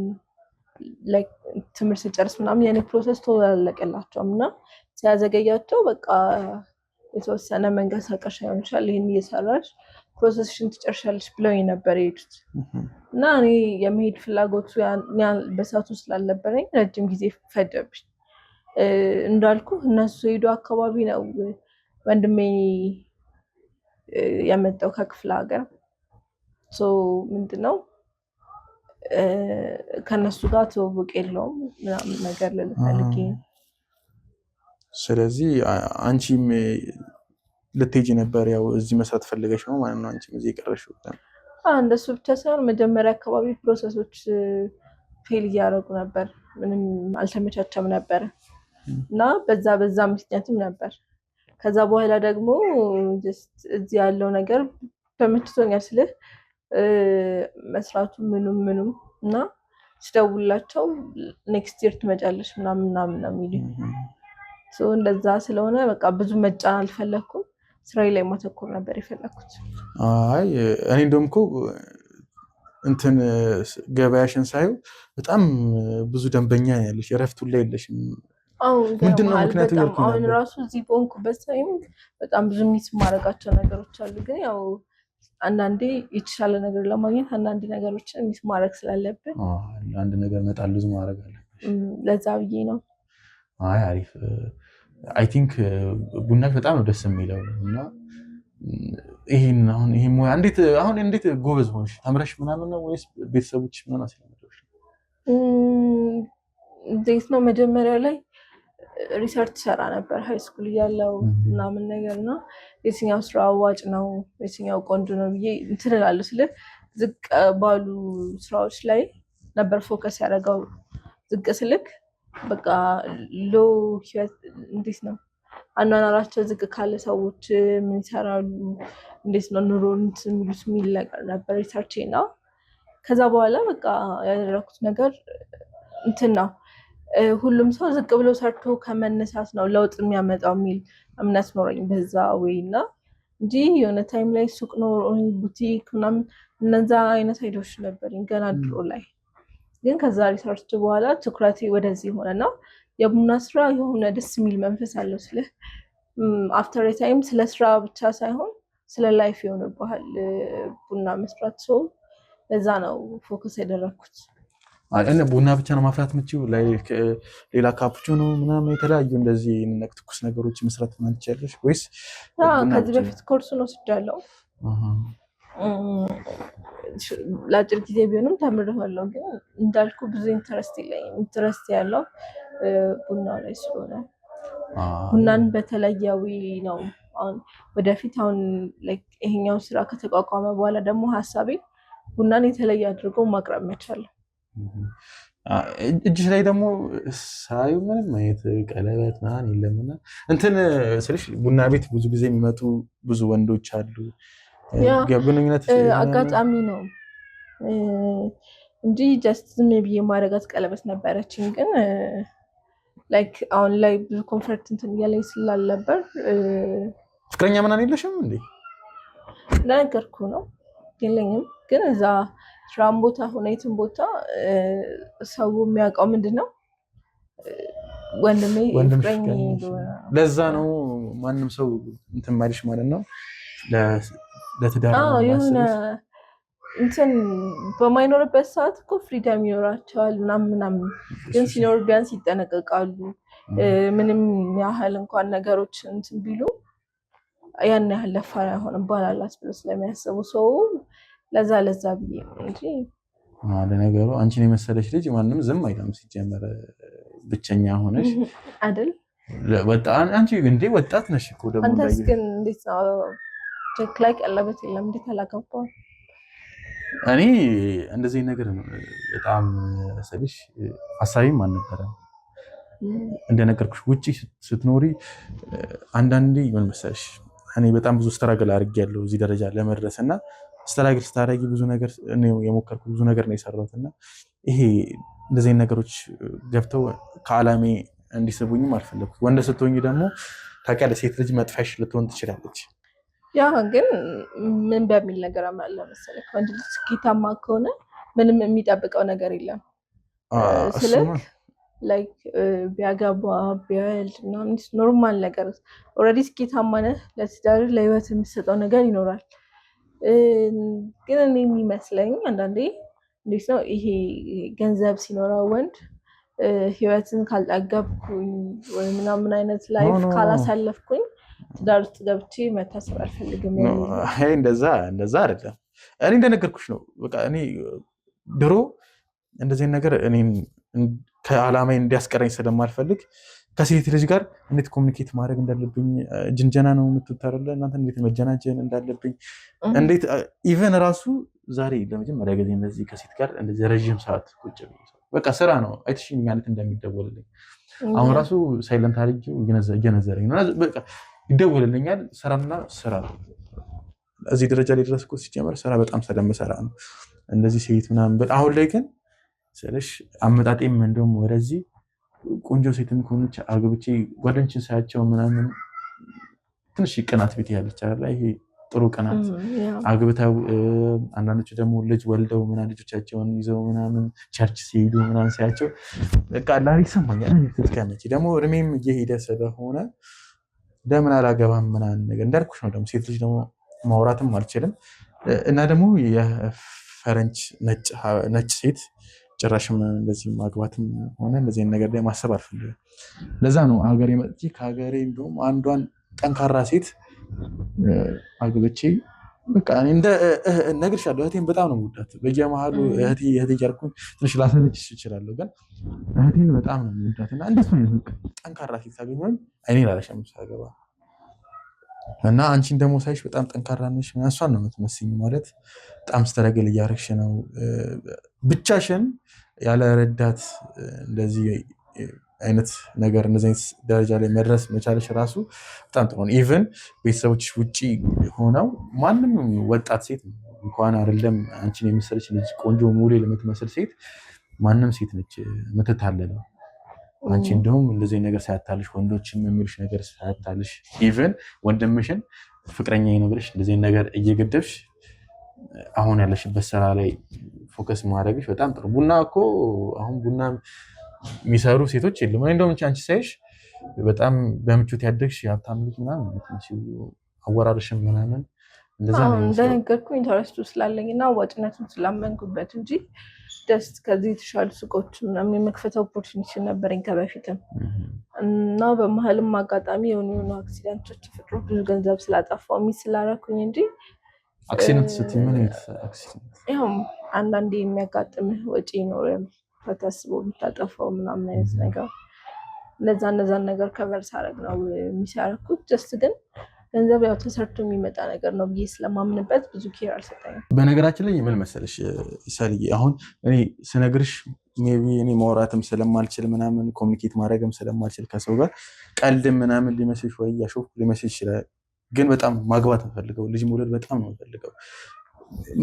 Speaker 1: ትምህርት ስጨርስ ምናምን የኔ ፕሮሰስ ቶሎ አላለቀላቸውም እና ሲያዘገያቸው በቃ የተወሰነ መንቀሳቀሻ ይሆንሻል ይህን እየሰራሽ ፕሮሰስሽን ትጨርሻለሽ ብለውኝ ነበር የሄዱት እና እኔ የመሄድ ፍላጎቱ በሰዓቱ ስላልነበረኝ ረጅም ጊዜ ፈጀብኝ። እንዳልኩ እነሱ ሄዱ አካባቢ ነው ወንድሜ የመጣው ከክፍለ ሀገር። ምንድነው ከነሱ ጋር ትውውቅ የለውም ምናምን ነገር ልፈልግ።
Speaker 2: ስለዚህ አንቺም ልትሄጂ ነበር ያው እዚህ መስራት ፈልገሽ ነው ማለት ነው አንቺም እዚህ የቀረሽው?
Speaker 1: እንደሱ ብቻ ሳይሆን መጀመሪያ አካባቢ ፕሮሰሶች ፌል እያደረጉ ነበር፣ ምንም አልተመቻቸም ነበር እና በዛ ምክንያትም ነበር። ከዛ በኋላ ደግሞ እዚህ ያለው ነገር ተመችቶኛል ስልህ መስራቱ ምኑም እና ስደውላቸው ኔክስት ይር ትመጫለሽ ምናምን ነው የሚሉኝ። እንደዛ ስለሆነ በቃ ብዙ መጫን አልፈለኩም። ስራዬ ላይ ማተኮር ነበር የፈለኩት።
Speaker 2: አይ እኔ እንደውም እኮ እንትን ገበያሽን ሳየው በጣም ብዙ ደንበኛ ያለሽ እረፍቱ ላይ የለሽም። ምንድነው ምክንያቱ?
Speaker 1: አሁን ራሱ እዚህ በሆንኩበት ታይም በጣም ብዙ ሚስ ማድረጋቸው ነገሮች አሉ። ግን ያው አንዳንዴ የተሻለ ነገር ለማግኘት አንዳንድ ነገሮችን ሚስ ማድረግ ስላለብን
Speaker 2: አንድ ነገር መጣል ብዙ ማድረግ አለብሽ።
Speaker 1: ለዛ ብዬ ነው።
Speaker 2: አይ አሪፍ። አይ ቲንክ ቡናሽ በጣም ነው ደስ የሚለው እና ይሄን እንዴት ጎበዝ ሆንሽ? ተምረሽ ምናምን ነው ወይስ ቤተሰቦች ምናምን አስለምደውሽ?
Speaker 1: እንዴት ነው መጀመሪያ ላይ ሪሰርች ሰራ ነበር ሃይስኩል እያለው ምናምን ነገር እና የትኛው ስራ አዋጭ ነው የትኛው ቆንጆ ነው ብዬ እንትን እላለሁ። ስለ ዝቅ ባሉ ስራዎች ላይ ነበር ፎከስ ያደረገው። ዝቅ ስልክ በቃ ሎ ህይወት እንዴት ነው አኗኗራቸው ዝቅ ካለ ሰዎች ምን ይሰራሉ፣ እንዴት ነው ኑሮን የሚሉት የሚል ነገር ነበር ሪሰርቼ ነው። ከዛ በኋላ በቃ ያደረኩት ነገር እንትን ነው ሁሉም ሰው ዝቅ ብሎ ሰርቶ ከመነሳት ነው ለውጥ የሚያመጣው የሚል እምነት ኖረኝ በዛ ወይ እና እንጂ የሆነ ታይም ላይ ሱቅ ኖሮኝ ቡቲክ ምናምን እነዛ አይነት አይዶች ነበርኝ ገና ድሮ ላይ። ግን ከዛ ሪሰርች በኋላ ትኩረቴ ወደዚህ ሆነና የቡና ስራ የሆነ ደስ የሚል መንፈስ አለው። ስለ አፍተር ታይም ስለ ስራ ብቻ ሳይሆን ስለ ላይፍ ይሆንብሃል ቡና መስራት። ሰው ለዛ ነው ፎከስ ያደረኩት።
Speaker 2: ቡና ብቻ ነው ማፍራት የምችው? ሌላ ካፑቺኖ ምናምን የተለያዩ እንደዚህ ትኩስ ነገሮች መስራት ምናምን ትችያለሽ ወይስ?
Speaker 1: ከዚህ በፊት ኮርሱን ወስጃለሁ። ለአጭር ጊዜ ቢሆንም ተምሬዋለሁ። ግን እንዳልኩ ብዙ ኢንተረስት የለኝም። ኢንተረስት ያለው ቡና ላይ ስለሆነ ቡናን በተለያዊ ነው አሁን ወደፊት አሁን ይሄኛው ስራ ከተቋቋመ በኋላ ደግሞ ሀሳቤ ቡናን የተለየ አድርጎ ማቅረብ መቻል።
Speaker 2: እጅሽ ላይ ደግሞ ሳዩ ምንም አይነት ቀለበት ምናምን የለምና እንትን ስልሽ ቡና ቤት ብዙ ጊዜ የሚመጡ ብዙ ወንዶች አሉ። ግንኙነት
Speaker 1: አጋጣሚ ነው እንጂ ጀስት ዝም ብዬ ማድረጋት ቀለበት ነበረችኝ። ግን አሁን ላይ ብዙ ኮንፈርት እንትን እያለኝ ስላልነበር
Speaker 2: ፍቅረኛ ምናምን የለሽም እንዴ?
Speaker 1: እንደነገርኩ ነው የለኝም። ግን እዛ ስራም ቦታ ሆነ የትም ቦታ ሰው የሚያውቀው ምንድነው ወንድሜ ፍቅረኛ።
Speaker 2: ለዛ ነው ማንም ሰው እንትን ማለሽ ማለት ነው ለትዳር
Speaker 1: የሆነ እንትን በማይኖርበት ሰዓት እኮ ፍሪደም ይኖራቸዋል ምናምን። ግን ሲኖር ቢያንስ ይጠነቀቃሉ። ምንም ያህል እንኳን ነገሮች እንትን ቢሉ ያን ያህል ለፋር አይሆንም ባላላት ብሎ ስለሚያስቡ ሰው ለዛ ብዬ እንጂ
Speaker 2: ለነገሩ አንቺን የመሰለች ልጅ ማንም ዝም አይልም። ሲጀመር ብቸኛ ሆነሽ
Speaker 1: አይደል?
Speaker 2: አንቺ እንዴ ወጣት ነሽ እኮ ደግሞ።
Speaker 1: አንተስ ግን እንዴት ነው? ቼክ ላይ ቀለበት የለም እንዴት አላገባም?
Speaker 2: እኔ እንደዚህ ነገር በጣም ስልሽ ሀሳቢም አልነበረም። እንደነገርኩሽ ውጪ ስትኖሪ አንዳንዴ ምን መሰለሽ እኔ በጣም ብዙ ስትራግል አድርጌያለሁ እዚህ ደረጃ ለመድረስ እና ስትራግል ስታደርጊ ብዙ ነገር የሞከርኩት ብዙ ነገር ነው የሰራሁት እና ይሄ እንደዚህ ነገሮች ገብተው ከዓላሜ እንዲስቡኝም አልፈለኩም። ወንድ ስትሆኚ ደግሞ ታውቂያለሽ ሴት ልጅ መጥፋሽ ልትሆን ትችላለች።
Speaker 1: ያ ግን ምን በሚል ነገር አምናለሁ መሰለህ ወንድ ልጅ ስኬታማ ከሆነ ምንም የሚጠብቀው ነገር የለም። ስለዚህ ቢያገባ ቢወልድ ምናምን ኖርማል ነገር ኦልሬዲ ስኬታማ ነህ። ለትዳር ለህይወት የሚሰጠው ነገር ይኖራል። ግን እኔ የሚመስለኝ አንዳንዴ እንዴት ነው ይሄ ገንዘብ ሲኖረው ወንድ ህይወትን ካልጠገብኩኝ ወይ ምናምን አይነት ላይፍ ካላሳለፍኩኝ ትዳር ውስጥ ገብቼ መታሰብ አልፈልግም።
Speaker 2: እንደዛ አይደለም። እኔ እንደነገርኩሽ ነው። በቃ እኔ ድሮ እንደዚህ ነገር እኔን ከዓላማዬ እንዲያስቀረኝ ስለማልፈልግ ከሴት ልጅ ጋር እንዴት ኮሚኒኬት ማድረግ እንዳለብኝ ጅንጀና ነው የምትታረለ እናንተ እንዴት መጀናጀን እንዳለብኝ እንዴት ኢቨን ራሱ ዛሬ ለመጀመሪያ ጊዜ እንደዚህ ከሴት ጋር እንደዚህ ረዥም ሰዓት ቁጭ በቃ ስራ ነው አይተሽኝ ማለት እንደሚደወልልኝ አሁን ራሱ ሳይለንት አድርጌው እየነዘረኝ ነው። በቃ ይደወልልኛል። ስራና ስራ እዚህ ደረጃ ላይ ድረስኩት ሲጀመር ስራ በጣም ስለምሰራ ነው እንደዚህ ሴት ምናምን። አሁን ላይ ግን ስለሽ አመጣጤም እንደውም ወደዚህ ቆንጆ ሴትም ከሆነች አግብቼ ጓደኞችን ሳያቸው ምናምን ትንሽ ቅናት ቤት ያለች አይደል? ይሄ ጥሩ ቅናት አግብተው አንዳንዶቹ ደግሞ ልጅ ወልደው ምናምን ልጆቻቸውን ይዘው ምናምን ቸርች ሲሄዱ ምናምን ሳያቸው በቃ ላሪ ሰማኛል። ትስከነች ደግሞ እድሜም እየሄደ ስለሆነ ለምን አላገባም ምናምን ነገር እንዳልኩሽ ነው። ደግሞ ሴት ልጅ ደግሞ ማውራትም አልችልም እና ደግሞ የፈረንጅ ነጭ ሴት ጭራሽም እንደዚህ ማግባትም ሆነ እንደዚህ ነገር ላይ ማሰብ አልፈልግም። ለዛ ነው ሀገሬ መጥቼ ከሀገሬ እንደውም አንዷን ጠንካራ ሴት አግብቼ በቃ እንደ እነግርሻለሁ። እህቴን በጣም ነው የምወዳት። በየመሀሉ እህቴ እያልኩኝ ትንሽ ላሰለችሽ እችላለሁ፣ ግን እህቴን በጣም ነው የምወዳት እና እንደሱ አይነት ጠንካራ ሴት ሳገኝ አይኔን አላሸም ሳገባ እና አንቺን ደግሞ ሳይሽ በጣም ጠንካራ ነሽ። እሷን ነው የምትመስኝ ማለት በጣም ስትረግል እያደረግሽ ነው ብቻሽን ያለ ረዳት እንደዚህ አይነት ነገር እንደዚህ አይነት ደረጃ ላይ መድረስ መቻልሽ ራሱ በጣም ጥሩ ነው። ኢቭን ቤተሰቦችሽ ውጪ ሆነው ማንም ወጣት ሴት እንኳን አይደለም አንቺን የመሰለች ልጅ ቆንጆ ሞዴል የምትመስል ሴት ማንም ሴት ነች የምትታለለው። አንቺ እንደውም እንደዚህ ነገር ሳያታልሽ ወንዶችም የሚሉሽ ነገር ሳያታልሽ ኢቭን ወንድምሽን ፍቅረኛዬ ነው ብለሽ እንደዚህ ነገር እየገደብሽ አሁን ያለሽበት ስራ ላይ ፎከስ ማድረግሽ በጣም ጥሩ። ቡና እኮ አሁን ቡና የሚሰሩ ሴቶች የሉም። እንደውም አንቺ ሳይሽ በጣም በምቾት ያደግሽ የሀብታም ልጅ ምናምን አወራርሽም ምናምን እንደዛ ነው።
Speaker 1: እንደነገርኩኝ ኢንተረስቱ ስላለኝ እና አዋጭነቱን ስላመንኩበት እንጂ ደስ ከዚህ የተሻሉ ሱቆች ምናምን የመክፈት ኦፖርቹኒቲ ነበረኝ ከበፊትም እና በመሀልም አጋጣሚ የሆኑ አክሲደንቶች ተፈጥሮ ብዙ ገንዘብ ስላጠፋው ሚስ ስላደረኩኝ እንጂ
Speaker 2: አክሲደንት ስትይ ምን አይነት አክሲደንት?
Speaker 1: ያው አንዳንዴ የሚያጋጥምህ ወጪ ይኖራል ታስቦ የምታጠፋው ምናምን አይነት ነገር እነዛን ነገር ከቨር ሳደርግ ነው የሚሰራኩት። ጀስት ግን ገንዘብ ያው ተሰርቶ የሚመጣ ነገር ነው ብዬ ስለማምንበት ብዙ ኬር አልሰጠኝም።
Speaker 2: በነገራችን ላይ ምን መሰለሽ ሰልዬ፣ አሁን እኔ ስነግርሽ ሜይ ቢ እኔ ማውራትም ስለማልችል ምናምን ኮሚኒኬት ማድረግም ስለማልችል ከሰው ጋር ቀልድም ምናምን ሊመስልሽ ወይ ያሾፍኩ ሊመስልሽ ይችላል። ግን በጣም ማግባት የምፈልገው ልጅ መውለድ በጣም ነው የምፈልገው።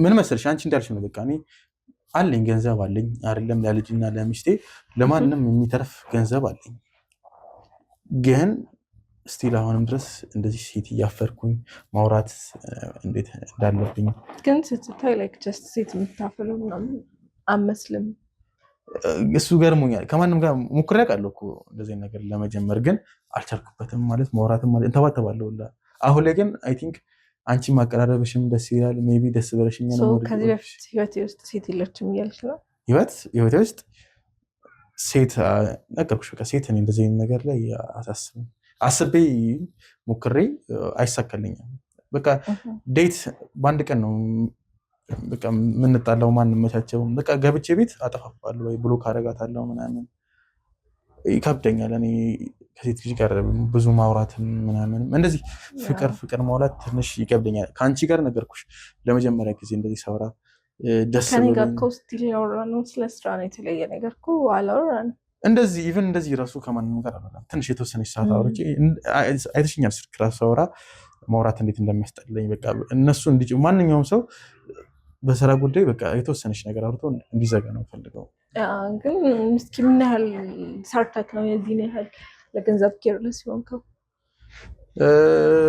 Speaker 2: ምን መሰለሽ አንቺ እንዳልሽ ነው በቃ እኔ አለኝ ገንዘብ አለኝ አይደለም ለልጅና ለሚስቴ ለማንም የሚተርፍ ገንዘብ አለኝ። ግን ስቲል አሁንም ድረስ እንደዚህ ሴት እያፈርኩኝ ማውራት እንዴት እንዳለብኝ
Speaker 1: ግን ስትታይ ላይክ ጀስት ሴት የምታፈለው ምናምን አመስልም።
Speaker 2: እሱ ገርሞኛል። ከማንም ጋር ሞክሬ አውቃለሁ እኮ እንደዚህ ነገር ለመጀመር ግን አልቻልኩበትም። ማለት ማውራትም ማለት እንተባተባለሁ። አሁን ላይ ግን አይ ቲንክ አንቺ ማቀራረብሽም ደስ ይላል። ሜይ ቢ ደስ ብለሽኛ ነው።
Speaker 1: ከዚህ በፊት ህይወቴ ውስጥ ሴት የለችም እያልሽ ነው?
Speaker 2: ህይወቴ ውስጥ ሴት ነገርኩሽ። በቃ ሴት እኔ እንደዚህ ነገር ላይ አሳስብም። አስቤ ሞክሬ አይሳካልኝም። በቃ ዴት በአንድ ቀን ነው በቃ የምንጣላው። ማንመቻቸው በቃ ገብቼ ቤት አጠፋፋለሁ ወይ ብሎክ አደርጋታለሁ ምናምን። ይከብደኛል። እኔ ከሴት ልጅ ጋር ብዙ ማውራትም ምናምን እንደዚህ ፍቅር ማውላት ትንሽ ይከብደኛል። ከአንቺ ጋር ነገርኩሽ ለመጀመሪያ ጊዜ እንደዚህ ሳውራ ደስ
Speaker 1: ከኔ ጋር እኮ ስቲል ያወራነው ስለ ስራ ነው። የተለየ ነገር እኮ አላወራንም።
Speaker 2: እንደዚህ ኢቨን እንደዚህ ራሱ ከማንም ጋር አላወራም። ትንሽ የተወሰነች ሰዓት አውርቼ አይተሽኛል። ስልክ ራሱ ሳወራ ማውራት እንዴት እንደሚያስጠላኝ በቃ እነሱ እንዲጭ ማንኛውም ሰው በስራ ጉዳይ በቃ የተወሰነች ነገር አውርቶ እንዲዘጋ ነው ፈልገው።
Speaker 1: ግን እስኪ ምን ያህል ሰርተክ ነው የዚህን ያህል ለገንዘብ ኬርለስ ሲሆንከው?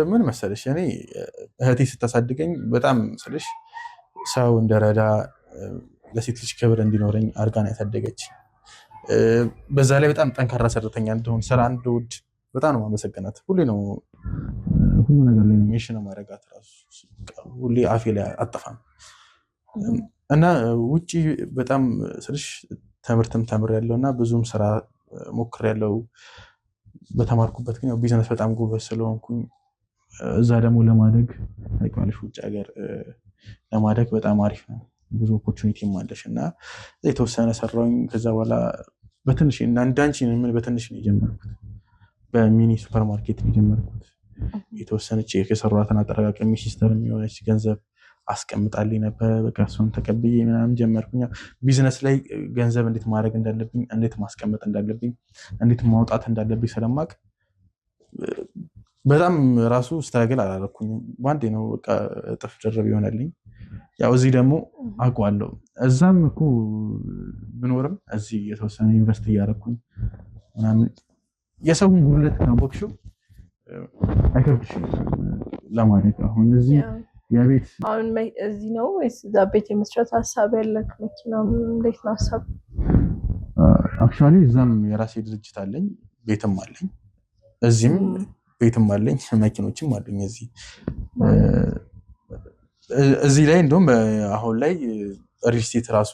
Speaker 2: ምን መሰለሽ እኔ እህቴ ስታሳድገኝ በጣም ስልሽ ሰው እንደረዳ ለሴት ልጅ ክብር እንዲኖረኝ አድርጋ ነው ያሳደገች። በዛ ላይ በጣም ጠንካራ ሰራተኛ እንደሆን ስራ እንደውድ በጣም ነው ማመሰግናት። ሁሉ ነገር ላይ ሜንሽን ማድረጋት ራሱ ሁሌ አፌ ላይ አጠፋም እና ውጪ በጣም ስልሽ ትምህርትም ተምሬያለሁ እና ብዙም ስራ ሞክሬያለሁ። በተማርኩበት ግን ቢዝነስ በጣም ጎበዝ ስለሆንኩኝ እዛ ደግሞ ለማደግ ታውቂዋለሽ፣ ውጭ ሀገር ለማደግ በጣም አሪፍ ነው። ብዙ ኦፖርቹኒቲም አለሽ እና የተወሰነ ሰራሁኝ። ከዛ በኋላ በትንሽ እና እንዳንቺ ምን በትንሽ ነው የጀመርኩት። በሚኒ ሱፐርማርኬት ነው የጀመርኩት። የተወሰነች የሰራኋትን አጠራቃቀሚ ሲስተር የሚሆነች ገንዘብ አስቀምጣልኝ ነበር። በቃ እሱን ተቀብዬ ምናምን ጀመርኩኝ። ቢዝነስ ላይ ገንዘብ እንዴት ማድረግ እንዳለብኝ፣ እንዴት ማስቀመጥ እንዳለብኝ፣ እንዴት ማውጣት እንዳለብኝ ስለማቅ በጣም ራሱ ስትራግል አላደረኩኝም። በአንዴ ነው በቃ እጥፍ ድርብ ይሆናልኝ። ያው እዚህ ደግሞ አውቀዋለሁ። እዛም እኮ ብኖርም እዚህ የተወሰነ ኢንቨስት እያደረኩኝ ምናምን የሰውን ጉልበት ካወቅሽው አይከብድሽም ለማድረግ። አሁን እዚህ የቤት
Speaker 1: አሁን እዚህ ነው ወይስ እዛ ቤት የመስራት ሀሳብ ያለክ? መኪና እንዴት ነው ሀሳብ?
Speaker 2: አክቹዋሊ እዛም የራሴ ድርጅት አለኝ፣ ቤትም አለኝ። እዚህም ቤትም አለኝ፣ መኪኖችም አሉኝ። እዚህ ላይ እንደውም አሁን ላይ ሪል ስቴት ራሱ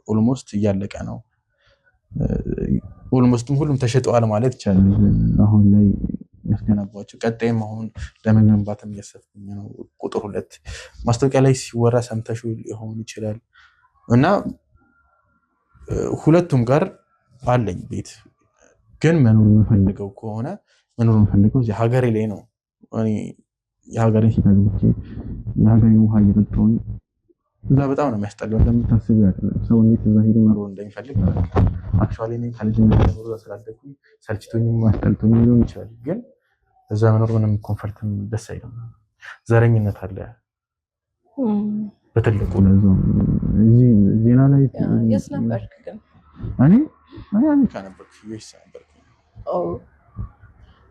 Speaker 2: ኦልሞስት እያለቀ ነው። ኦልሞስትም ሁሉም ተሸጠዋል ማለት ይቻላል። አሁን ላይ ያስገነባቸው ቀጣይም አሁን ለመገንባትም እያሰብኩኝ ነው። ቁጥር 2 ማስታወቂያ ላይ ሲወራ ሰምተሽ ሊሆን ይችላል እና ሁለቱም ጋር አለኝ ቤት። ግን መኖር የምፈልገው ከሆነ መኖር የምፈልገው እዚህ ሀገሬ ላይ ነው። እኔ የሀገሬን ሲታግብቼ የሀገሬን ውሃ እየጠጣሁኝ እዛ በጣም ነው የሚያስጠላው። እንደምታስቢው አይደለም። ሰው እንዴት እዛ ሄዶ መኖር እንደሚፈልግ አክቹዋሊ እኔ ከልጅነት ጀምሮ ስላደኩኝ ሰልችቶኝም አስጠልቶኝም ሊሆን ይችላል። ግን እዛ መኖር ምንም ኮንፈርትም ደስ አይልም። ዘረኝነት አለ በትልቁ። ለዛው እዚህ ዜና ላይ
Speaker 1: የት ነበርክ ግን?
Speaker 2: እኔ አሜሪካ ነበርኩ። ዩኤስ ነበርኩ።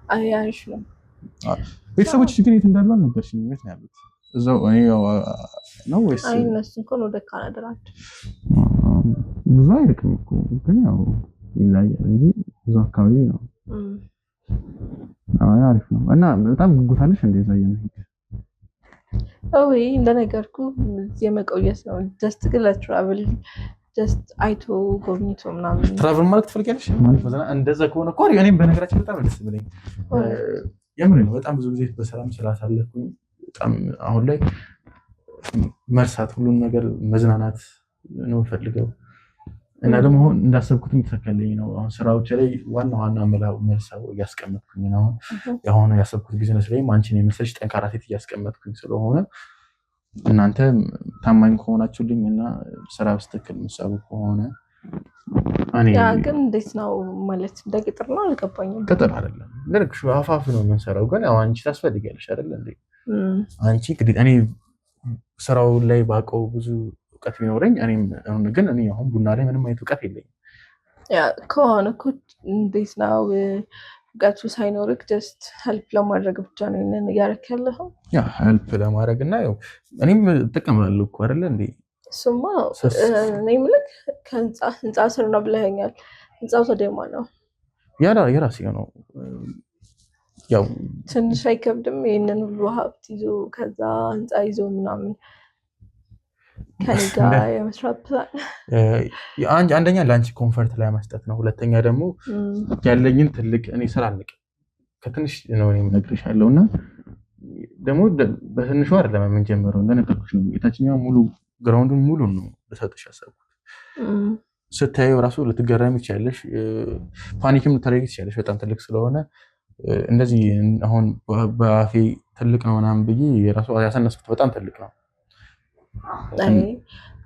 Speaker 1: አሪፍ ነው።
Speaker 2: ቤተሰቦች ግን የት እንዳሉ አልነበርሽም? የት ነው ያሉት? እዛው ነው ወይስ?
Speaker 1: አይ እነሱ እንኳን ወደ ካናዳ ናቸው።
Speaker 2: ብዙ አይርቅም እኮ ግን ያው ይለያል እንጂ እዛው አካባቢ ነው። አሪፍ ነው። እና በጣም ጉጉታለሽ እንደዛ የመሄድ?
Speaker 1: ወይ እንደነገርኩ የመቆየት ነው። ጀስት ግን ለትራቭል ጀስት አይቶ ጎብኝቶ ምናምን
Speaker 2: ትራቭል ማለት ትፈልጊያለሽ ማለት ነው። እንደዛ ከሆነ እኮ እኔም በነገራችን በጣም ደስ ብለኝ የምር ነው። በጣም ብዙ ጊዜ በሰላም ስላሳለፍኩኝ በጣም አሁን ላይ መርሳት፣ ሁሉን ነገር መዝናናት ነው ፈልገው እና ደግሞ እንዳሰብኩትም ተከለኝ ነው። አሁን ስራዎች ላይ ዋና ዋና መልሰው እያስቀመጥኩኝ ነው። አሁን ያሰብኩት ቢዝነስ ላይም አንቺን የመሰለሽ ጠንካራ ሴት እያስቀመጥኩኝ ስለሆነ እናንተ ታማኝ ከሆናችሁልኝ እና ስራ በስትክክል የምትሰሩ ከሆነ
Speaker 1: ያ ግን እንዴት ነው ማለት እንደ ቅጥር ነው አልገባኝም።
Speaker 2: ቅጥር አይደለም ልክሽ አፋፍ ነው የምንሰራው። ግን ያው አንቺ ታስፈልጊያለሽ አይደል እንዴ? አንቺ ግዴታ እኔ ስራው ላይ ባውቀው ብዙ እውቀት ቢኖረኝ ግን እኔ አሁን ቡና ላይ ምንም አይነት እውቀት የለኝም።
Speaker 1: ያ ከሆነ እኮ እንዴት ነው እውቀቱ ሳይኖርክ ጀስት ሄልፕ ለማድረግ ብቻ ነው ይሄንን እያደረክ ያለኸው?
Speaker 2: ያ ሄልፕ ለማድረግ እና ያው እኔም እጠቀማለሁ እኮ አይደል እንዴ?
Speaker 1: እሱማ እኔ የምልህ ህንፃ ስር ነው ብለኸኛል። ህንፃው ተደማ ነው
Speaker 2: የራሴ ነው። ያው
Speaker 1: ትንሽ አይከብድም? ይሄንን ሁሉ ሀብት ይዞ ከዛ ህንፃ ይዞ ምናምን ከኔ ጋር የመስራት ፕላን
Speaker 2: አንደኛ ለአንቺ ኮንፈርት ላይ መስጠት ነው። ሁለተኛ ደግሞ ያለኝን ትልቅ እኔ ስራ አልንቅ ከትንሽ ነው እኔ የምነግርሻለሁ እና ደግሞ በትንሹ አይደለም የምንጀምረው። እንደነገርኩሽ ነው የታችኛው ሙሉ ግራውንዱን ሙሉ ነው ልሰጥሽ ያሰብኩት። ስታየው ራሱ ልትገረሚ ትችያለሽ፣ ፓኒክም ልታደርጊ ትችያለሽ። በጣም ትልቅ ስለሆነ እንደዚህ አሁን በአፌ ትልቅ ነው ምናምን ብዬ የራሱ ያሰነስኩት በጣም ትልቅ ነው።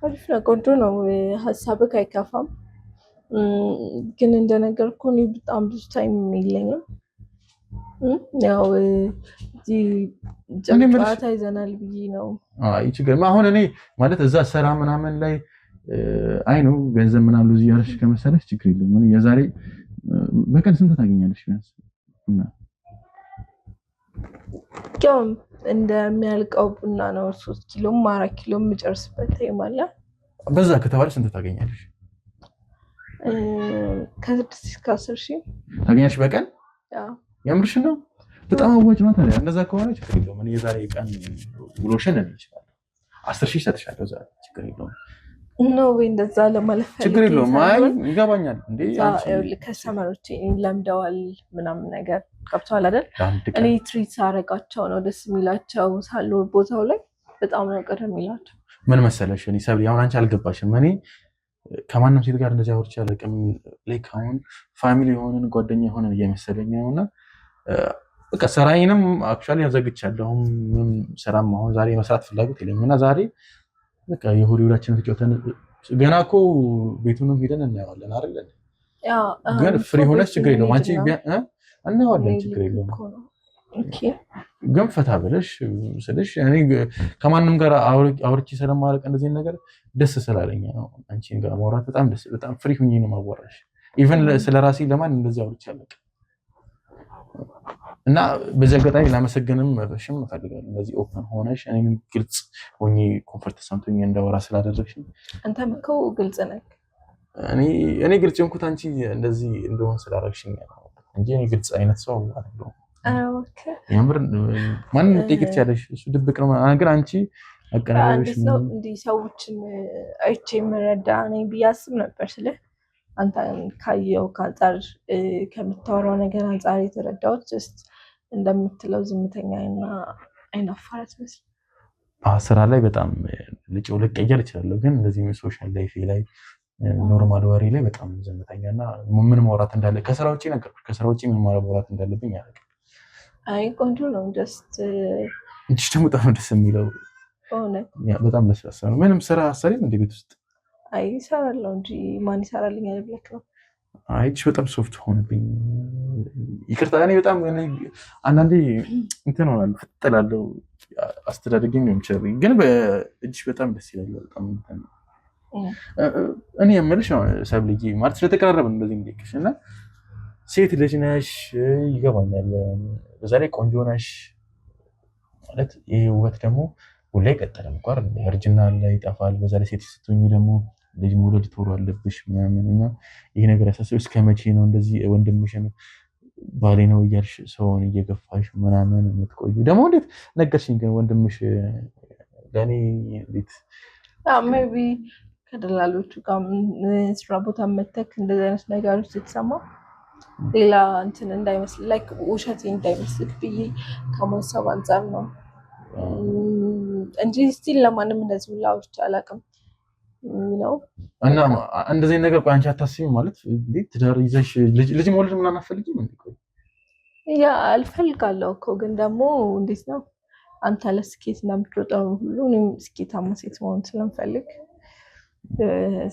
Speaker 1: አሪፍ ነው፣ ቆንጆ ነው። ሀሳብህ አይከፋም። ግን እንደነገርኩህ እኔ በጣም ብዙ ታይም የለኝም። ያው እዚህ ጨዋታ ይዘናል ብዬ ነው።
Speaker 2: ችግር አሁን እኔ ማለት እዛ ስራ ምናምን ላይ አይ ነው ገንዘብ ምናምን ብዙ ያለሽ ከመሰለሽ ችግር የለውም። የዛሬ በቀን ስንት ታገኛለሽ? ቢያንስ
Speaker 1: ያው እንደሚያልቀው ቡና ነው 3 ኪሎም 4 ኪሎም የምጨርስበት ታይም አለ።
Speaker 2: በዛ ከተባለ ስንት ታገኛለሽ?
Speaker 1: ከ6 እስከ 10 ሺህ
Speaker 2: ታገኛለሽ በቀን? የምርሽ ነው? በጣም አዋጭ ነው። ታዲያ እንደዛ ከሆነ ችግር የለውም። እኔ የዛሬ ቀን ውሎሽን ይችላል 10 ሺህ እሰጥሻለሁ ዛሬ። ችግር የለውም
Speaker 1: ነው ወይ እንደዛ ለማለፍ
Speaker 2: ችግር የለውም። አይ ይገባኛል እንዴ
Speaker 1: ከሰመሮቼ ለምደዋል ምናምን ነገር ገብቷል አይደል? እኔ ትሪት አረጋቸው ነው ደስ የሚላቸው ሳሉ ቦታው ላይ በጣም ነው ቅር የሚላቸው።
Speaker 2: ምን መሰለሽ እኔ ሰብሊ አሁን አንቺ አልገባሽም። እኔ ከማንም ሴት ጋር እንደዚህ አውርቼ አላውቅም። ላይክ አሁን ፋሚሊ የሆነን ጓደኛ የሆነን እየመሰለኝ ነውና በቃ ስራዬንም አክቹዋሊ ያዘግቻለሁ። ምንም ስራም አሁን ዛሬ መስራት ፍላጎት የለኝም እና ዛሬ በቃ የሆሊውዳችን ተጫውተን ገና እኮ ቤቱንም ሄደን እናየዋለን አይደል? ግን ፍሪ ሆነሽ ችግር የለውም አንቺ እናየዋለን ችግር የለውም። ግን ፈታ ብለሽ ስልሽ እኔ ከማንም ጋር አውርቼ ስለማላውቅ እንደዚህ ነገር ደስ ስላለኝ ነው አንቺን ጋር ማውራት በጣም ፍሪ ሆኜ ነው ማወራሽ። ኢቭን ስለራሴ ለማን እንደዚህ አውርቼ አላውቅም እና በዚህ አጋጣሚ ላመሰግንም መርሽም እፈልጋለሁ። እንደዚህ ኦፕን ሆነሽ እኔም ግልጽ ሆኜ ኮንፈርት ሰምቶኝ እንዳወራ ስላደረግሽኝ።
Speaker 1: አንተም እኮ ግልጽ ነህ።
Speaker 2: እኔ ግልጽ የሆንኩት አንቺ እንደዚህ እንደሆነ ስላደረግሽኝ ነው እንጂ እኔ ግልጽ አይነት ሰው አይደለሁም። ያምር ማንን ጠይቅ ትችያለሽ፣ እሱ ድብቅ ነው። ግን አንቺ አቀራረብሽ
Speaker 1: እንዲህ ሰዎችን አይቼ የምረዳ ነኝ ብዬ አስብ ነበር። ስለ አንተ ካየው ከአንጻር ከምታወራው ነገር አንጻር የተረዳሁት ጀስት እንደምትለው ዝምተኛ እና አይናፋር አትመስልም።
Speaker 2: ስራ ላይ በጣም ልቀየር እችላለሁ፣ ግን እንደዚህ ሶሻል ላይፍ ላይ ኖርማል ወሬ ላይ በጣም ዝምተኛና ምን ማውራት እንዳለ ከስራ ውጪ ነገርኩሽ። ከስራ ውጪ ምን ማውራት እንዳለብኝ አላውቅም።
Speaker 1: አይ ቆንጆ ነው። ጀስት
Speaker 2: እቺ ደግሞ በጣም ደስ የሚለው በጣም ለስላሳ ነው። ምንም ስራ አሰሪም እንደ ቤት ውስጥ
Speaker 1: አይ እሰራለሁ እንጂ ማን ይሰራልኛል ብለህ ነው?
Speaker 2: አይ እቺ በጣም ሶፍት ሆነብኝ። ይቅርታ እኔ በጣም አንዳንዴ እንትን ሆናለሁ ፍጥላለሁ። አስተዳደገኝ ነው የሚችለኝ፣ ግን በእጅሽ በጣም ደስ ይላል። በጣም እኔ የምልሽ ሰብልዬ ማለት ስለተቀራረብን እንደዚህ እንዴክሽ እና ሴት ልጅ ነሽ ይገባኛል። በዛ ላይ ቆንጆ ነሽ ማለት ይሄ ውበት ደግሞ ሁሌ አይቀጥልም እኮ አይደል? እርጅና አለ ይጠፋል። በዛ ላይ ሴት ስትሆኚ ደግሞ ልጅ መውለድ ቶሎ አለብሽ ምናምን እና ይሄ ነገር ያሳስብሽ። እስከ መቼ ነው እንደዚህ ወንድምሽን ባሌ ነው እያልሽ ሰውን እየገፋሽ ምናምን የምትቆዩ? ደግሞ እንዴት ነገርሽኝ ግን ወንድምሽ ለእኔ እንዴት
Speaker 1: ሜይ ቢ ከደላሎቹ ጋር ስራ ቦታ መተክ እንደዚህ አይነት ነገሮች ስትሰማ ሌላ እንትን እንዳይመስል ላይክ ውሸት እንዳይመስል ብዬ ከማሰብ አንጻር ነው። እንጂ ስቲል ለማንም እንደዚህ ብላ አውርቼ አላውቅም ነው።
Speaker 2: እና እንደዚህ ነገር ቆይ አንቺ አታስቢም ማለት እንዴት ትዳር ይዘሽ ልጅ መውለድ ምናምን አትፈልጊም እንዴ? ቆይ
Speaker 1: ያ አልፈልጋለሁ እኮ ግን ደግሞ እንዴት ነው አንተ ለስኬት እንደምትሮጠው ሁሉ እኔም ስኬታማ ሴት መሆን ስለምፈልግ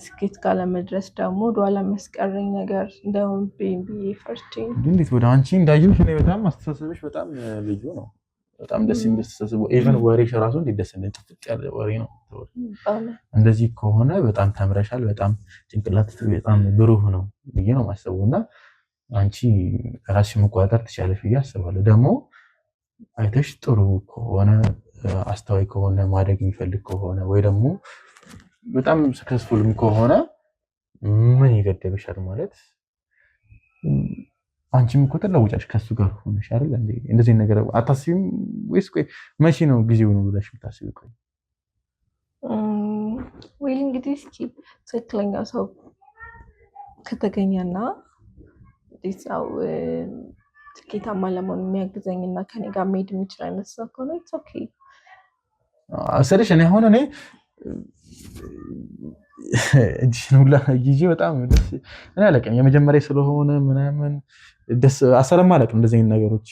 Speaker 1: ስኬት ጋር ለመድረስ ደግሞ ወደኋላ የሚያስቀረኝ ነገር እንደውም ብዬ ፈርቼ
Speaker 2: እንዴት ወደ አንቺ እንዳየሁሽ እኔ በጣም አስተሳሰብሽ በጣም ልዩ ነው። በጣም ደስ የሚል አስተሳሰብ ኢቨን ወሬሽ ራሱ እንዴት ደስ እንደጥፍጥ ያለ ወሬ ነው። እንደዚህ ከሆነ በጣም ተምረሻል። በጣም ጭንቅላት በጣም ብሩህ ነው ብዬ ነው የማስበው እና አንቺ ራስሽን መቆጣጠር ትችያለሽ ብዬ አስባለሁ። ደግሞ አይተሽ ጥሩ ከሆነ አስተዋይ ከሆነ ማደግ የሚፈልግ ከሆነ ወይ ደግሞ በጣም ሰክሰስፉልም ከሆነ ምን ይገደብሻል ማለት አንቺም እኮ ትለውጫለሽ ከሱ ጋር ሆነሽ አይደል እንዴ? እንደዚህ ነገር አታስቢም ወይስ ቆይ መቼ ነው ጊዜው ነው ብለሽ የምታስቢው? ቆይ
Speaker 1: ወይ እንግዲህ እስኪ ትክክለኛው ሰው ከተገኘና እንዴት ነው ስኬታማ ለመሆን የሚያግዘኝና ከኔ ጋር መሄድ የሚችል አይነት ሰው ከሆነ ኢትስ ኦኬ
Speaker 2: አሰለሽ እኔ አሁን እኔ እጅሽን ሁላ ይዤ በጣም ደስ እኔ አለቀኝ የመጀመሪያ ስለሆነ ምናምን ደስ አሰለም አለቀኝ። እንደዚህ አይነት ነገሮች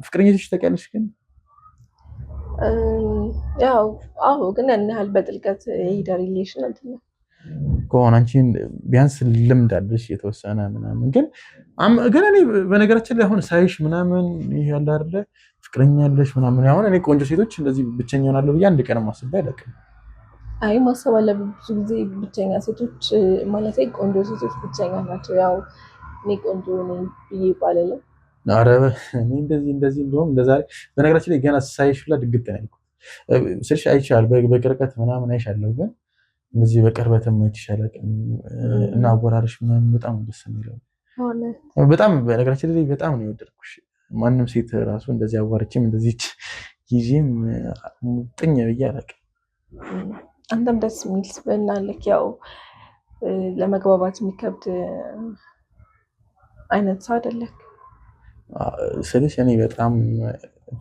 Speaker 2: ፍቅረኛሽ ተቀያለሽ ግን
Speaker 1: ያው አዎ ግን ያን ያህል በጥልቀት የሄደ ሪሌሽን አይደለም
Speaker 2: ከሆነ አንቺን ቢያንስ ልምድ አለሽ የተወሰነ ምናምን ግን እኔ በነገራችን ላይ አሁን ሳይሽ ምናምን ይሄ ያለ አይደለ ፍቅረኛ ያለሽ ምናምን አሁን እኔ ቆንጆ ሴቶች እንደዚህ ብቸኛ ሆናለሁ ብዬ አንድ ቀን ማስበው አይደለም።
Speaker 1: አይ ማሰብ አለብኝ። ብዙ ጊዜ ብቸኛ ሴቶች ማለት ቆንጆ ሴቶች ብቸኛ ናቸው። ያው እኔ ቆንጆ ነኝ ብዬ ባለለም
Speaker 2: ኧረ እኔ እንደዚህ እንደውም ለዛሬ በነገራችን ላይ ገና ሳይሽ ሁላ ድግት ነው ያልኩት ስልሽ አይቻል በቅርቀት ምናምን አይሻለሁ ግን እንደዚህ በቅርበትም አይቻል እና አወራርሽ ምናምን በጣም ደስ የሚለው በጣም በነገራችን ላይ በጣም ነው የወደድኩሽ። ማንም ሴት ራሱ እንደዚህ አዋርቼም እንደዚህ ይዤም ጥኝ ብዬ አላውቅም።
Speaker 1: አንተም ደስ የሚል ስብዕና አለክ። ያው ለመግባባት የሚከብድ አይነት ሰው አይደለክ
Speaker 2: ስልሽ እኔ በጣም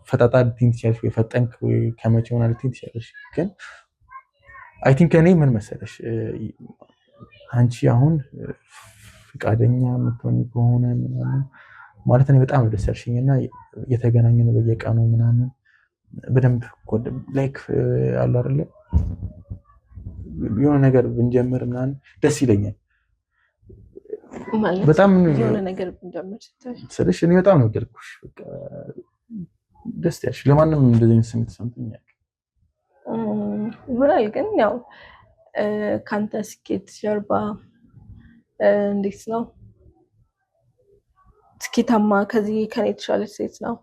Speaker 2: ፈጣጣ ልትይኝ ትችያለሽ ወይ ፈጠንክ ወይ ከመቼ ሆና ልትይኝ ትችያለሽ ግን አይ ቲንክ እኔ ምን መሰለሽ አንቺ አሁን ፍቃደኛ የምትሆኚ ከሆነ ምናምን ማለት እኔ በጣም ደስ ያልሽኝ እና የተገናኘን በየቀኑ ምናምን በደንብ ላይክ አለ አይደለ የሆነ ነገር ብንጀምር ምናምን ደስ ይለኛል።
Speaker 1: ማለት
Speaker 2: በጣም
Speaker 1: የሆነ ነገር ብንጀምር
Speaker 2: ስልሽ እኔ በጣም ነው ወደድኩሽ። በቃ ደስ ያልሽ ለማንም እንደዚህ አይነት ስሜት ሰምቶኛል
Speaker 1: ይሆናል ግን ያው ካንተ ስኬት ጀርባ እንዴት ነው ስኬታማ ከዚህ ከኔ የተሻለች ሴት ነው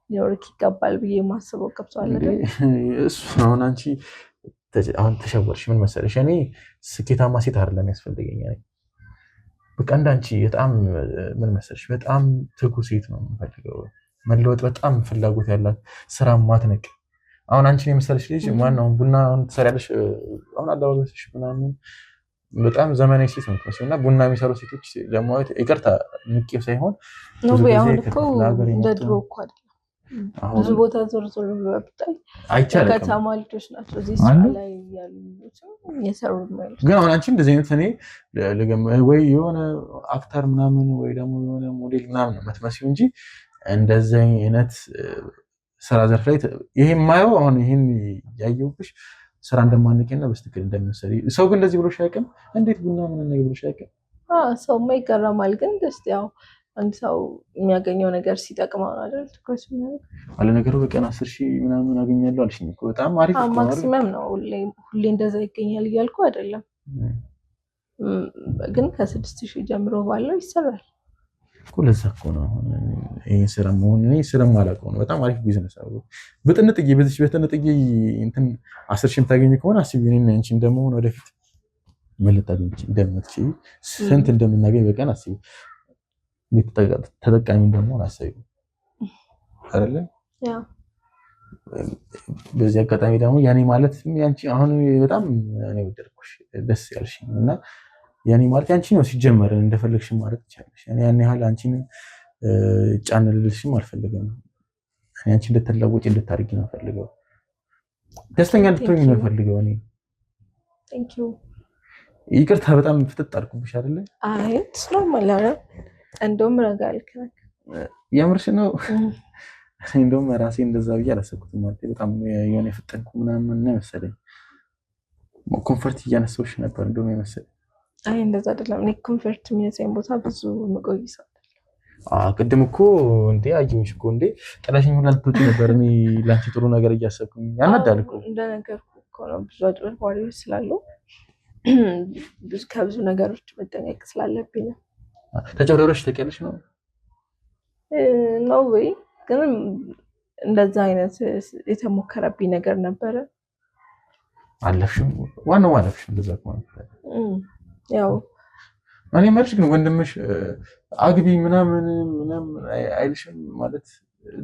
Speaker 1: ሊኖርክ ይገባል ብዬ ማስበው ገብቶሃል አይደል?
Speaker 2: እሱ አሁን አንቺ አሁን ተሸወርሽ። ምን መሰለሽ እኔ ስኬታማ ሴት አይደለም ያስፈልገኛል። በቃ እንዳንቺ በጣም ምን መሰለሽ በጣም ትጉ ሴት ነው የምፈልገው። መለወጥ በጣም ፍላጎት ያላት ስራ ማትነቅ አሁን አንቺን የመሰለሽ ልጅ ማነው ቡና ትሰሪያለሽ አሁን አለባበስሽ ምናምን በጣም ዘመናዊ ሴት ነው የምትመስለው እና ቡና የሚሰሩ ሴቶች ለማየት ይቅርታ ንቄው ሳይሆን
Speaker 1: ነው አሁን እኮ እንደ ድሮ እኮ አይደለም። ብዙ ቦታ ዞር ዞር ብታይ
Speaker 2: አይቻልም
Speaker 1: ከተማ ልጆች ናቸው እዚህ ስራ ላይ ያሉት የሰሩ ማለት
Speaker 2: ግን አሁን አንቺ እንደዚህ አይነት እኔ ወይ የሆነ አክተር ምናምን ወይ ደግሞ የሆነ ሞዴል ምናምን ነው የምትመስለው እንጂ እንደዚህ አይነት ስራ ዘርፍ ላይ ይሄ የማየው አሁን ይሄን ያየሁብሽ ስራ እንደማንቀና በስትክክል እንደምትሰሪ ሰው ግን እንደዚህ ብሎሽ አያውቅም። እንዴት ቡና ምን ነገር ብሎሽ አያውቅም።
Speaker 1: ሰውማ ይገረማል ግን ደስ ያው አንድ ሰው የሚያገኘው ነገር ሲጠቅመው ነው አይደል? ትኩረት የሚያደርግ
Speaker 2: አለ ነገሩ በቀን 10,000 ምናምን አገኛለሁ አልሽኝ እኮ በጣም አሪፍ ነው።
Speaker 1: ማክሲመም ነው ሁሌ እንደዛ ይገኛል እያልኩ አይደለም ግን ከ6,000 ጀምሮ ባለው ይሰራል
Speaker 2: እኮ ለዛ እኮ ነው ይሄን ስራ መሆን እኔ ስለማላውቀው ነው። በጣም አሪፍ ቢዝነስ ነው። በጥንጥዬ በጥንጥዬ እንትን 10,000 ታገኝ ከሆነ አስቢ እኔና አንቺ እንደመሆን ወደፊት ምን ልታገኝ እንደምትችይ ስንት እንደምናገኝ በቀን አስቢ። ተጠቃሚ እንደመሆን አስቢ አይደለ?
Speaker 1: ያ
Speaker 2: በዚህ አጋጣሚ ደግሞ ያኔ ማለት ያንቺ አሁን በጣም እኔ ወደድኩሽ ደስ ያልሽኝ እና ያኔ ማለት ያንቺ ነው ሲጀመር እንደፈለግሽ ማለት ይቻላልሽ። እኔ ያን ያህል አንቺን ጫንልልሽም አልፈልግም። እኔ አንቺ እንድትለወጪ እንድታርጊ ነው ፈልገው ደስተኛ እንድትሆኝ ነው ፈልገው እኔ
Speaker 1: ቴንክ ዩ
Speaker 2: ይቅርታ በጣም ፍጥጥ አልኩብሽ አይደለ
Speaker 1: አይ ኖርማል ነው እንደውም ረጋልክ
Speaker 2: የምርሽ ነው እንደውም ራሴ እንደዛ ብዬ አላሰብኩትም ማለት በጣም የሆነ ፍጥንኩ ምናምን ነው መሰለኝ ኮንፈርት እያነሳሁሽ ነበር እንደውም የመሰለኝ
Speaker 1: አይ እንደዛ አይደለም እኔ ኮንፈርት የሚያሳይ ቦታ ብዙ መቆይ ይሳል
Speaker 2: ቅድም እኮ እንዴ አየሁሽ እኮ እንዴ ጥላሽኝ ሁላ ልትወጪ ነበር እኔ ላንቺ ጥሩ ነገር እያሰብኩኝ ያናዳል እኮ
Speaker 1: እንደነገርኩ እኮ ነው ብዙ አጭበርባሪዎች ስላሉ ከብዙ ነገሮች መጠንቀቅ ስላለብኝ ነው
Speaker 2: ተጨበረሽ ተቀልሽ ነው
Speaker 1: ነው ወይ ግን እንደዛ አይነት የተሞከረብኝ ነገር ነበረ
Speaker 2: አለፍሽም ዋናው አለፍሽ እንደዛ ማለት
Speaker 1: ያው
Speaker 2: እኔ ማለት ግን ወንድምሽ አግቢ ምናምን አይልሽም ማለት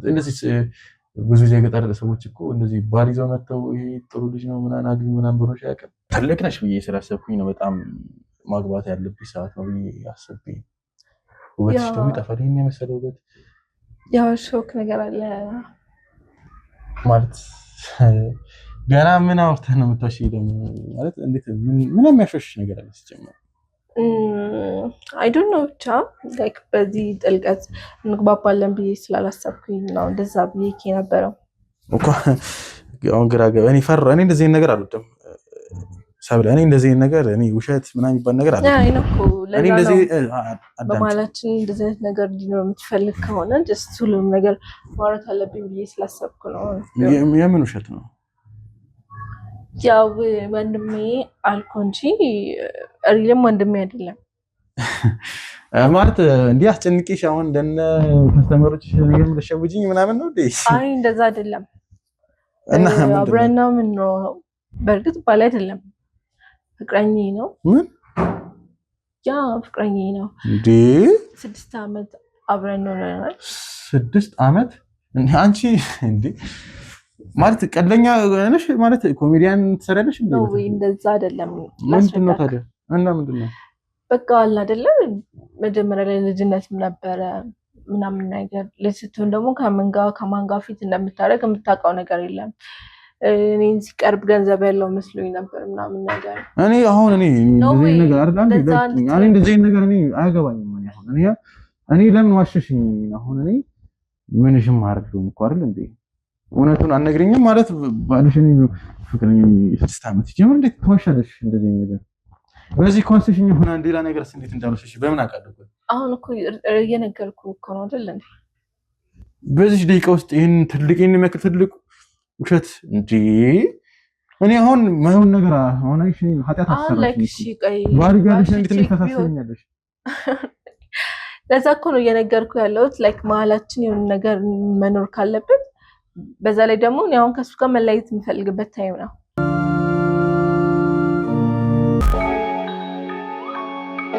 Speaker 2: እንደዚህ ብዙ የገጠር ሰዎች እኮ እንደዚህ ባል ይዘው መተው ይሄ ጥሩ ልጅ ነው ምናምን አግቢ ምናምን ብሎሽ ያቀር ትልቅ ነሽ ብዬ ስላሰብኩኝ ነው በጣም ማግባት ያለብኝ ሰዓት ነው ብዬ አሰብኩኝ ውበትሽ ደግሞ ይጠፋል ይሄን የመሰለ ውበት
Speaker 1: ያው ሾክ ነገር አለ
Speaker 2: ማለት ገና ምን አውርተህ ነው የምታሽይ ደግሞ ማለት እንዴት ምን የሚያሾሽ ነገር አለ ሲጀመር
Speaker 1: አይ ዶንት ኖ ብቻ ላይክ በዚህ ጥልቀት እንግባባለን ብዬ ስላላሰብኩኝ ነው እንደዛ ብዬ ነበረው
Speaker 2: እኮ አሁን ግራ ገባ እኔ ፈራ እኔ እንደዚህ ነገር አልወድም ሰብለ እኔ እንደዚህ ነገር እኔ ውሸት ምናምን ይባል ነገር አለ
Speaker 1: አይ ነው እኮ
Speaker 2: እኔ እንደዚህ
Speaker 1: በማላችን እንደዚህ ነገር እንዲኖር የምትፈልግ ከሆነ just ሁሉም ነገር ማውራት አለብኝ ብዬ ስላሰብኩ ነው
Speaker 2: የምን ውሸት ነው
Speaker 1: ያው ወንድሜ አልኩ እንጂ ሪልም ወንድሜ አይደለም
Speaker 2: ማለት እንዲህ አስጨንቄሽ አሁን እንደነ ከስተመሮች ነገር ልትሸውጂኝ ምናምን ነው እንዴ
Speaker 1: አይ እንደዛ አይደለም እና አብረን ነው የምንኖረው በእርግጥ ባል አይደለም ፍቅረኛዬ ነው
Speaker 2: ምን
Speaker 1: ያ ፍቅረኛዬ ነው
Speaker 2: እንዴ
Speaker 1: 6 አመት አብረን ኖረናል
Speaker 2: 6 አመት አንቺ እንዴ ማለት ቀለኛ ነሽ ማለት ኮሜዲያን ትሰራለሽ እንዴ
Speaker 1: ነው እንደዛ አይደለም
Speaker 2: ምንድነው ታዲያ እና ምንድነው
Speaker 1: በቃ አለ አይደለ መጀመሪያ ላይ ልጅነትም ነበረ ምናምን ነገር ለስትሆን ደግሞ ከማን ጋር ፊት እንደምታረግ የምታውቀው ነገር የለም እኔን ሲቀርብ ገንዘብ ያለው መስሎኝ ነበር ምናምን ነገር
Speaker 2: እኔ አሁን እኔ እንደዚህ ነገር አይደል እኔ እንደዚህ ነገር እኔ አያገባኝም እኔ ለምን ዋሸሽኝ አሁን እኔ ምንሽም አይደለም እኮ አይደል እንዴ እውነቱን አነግሪኝም ማለት ባልሽኝ ፍቅረኛ 6 አመት ጀምሮ እንዴት ተዋሻለሽ እንደዚህ ነገር በዚህ ኮንሴሽን ሆነ ሌላ ነገርስ እንዴት እንዳልሽሽ በምን አውቃለሁ
Speaker 1: አሁን እኮ እየነገርኩ እኮ ነው አይደል እንዴ
Speaker 2: በዚህ ደቂቃ ውስጥ ይሄን የሚያክል ትልቅ ውሸት እንዴ እኔ አሁን ማይሆን ነገር አሁን አይሽ ኃጢአት አሰራሽ ባሪ ጋርሽ እንዴት እንደተሳሰኛለሽ
Speaker 1: ለዛ እኮ ነው እየነገርኩ ያለሁት ላይክ መሀላችን የሆነ ነገር መኖር ካለበት በዛ ላይ ደግሞ እኔ አሁን ከሱ ጋር መለያየት የምፈልግበት ታይም ነው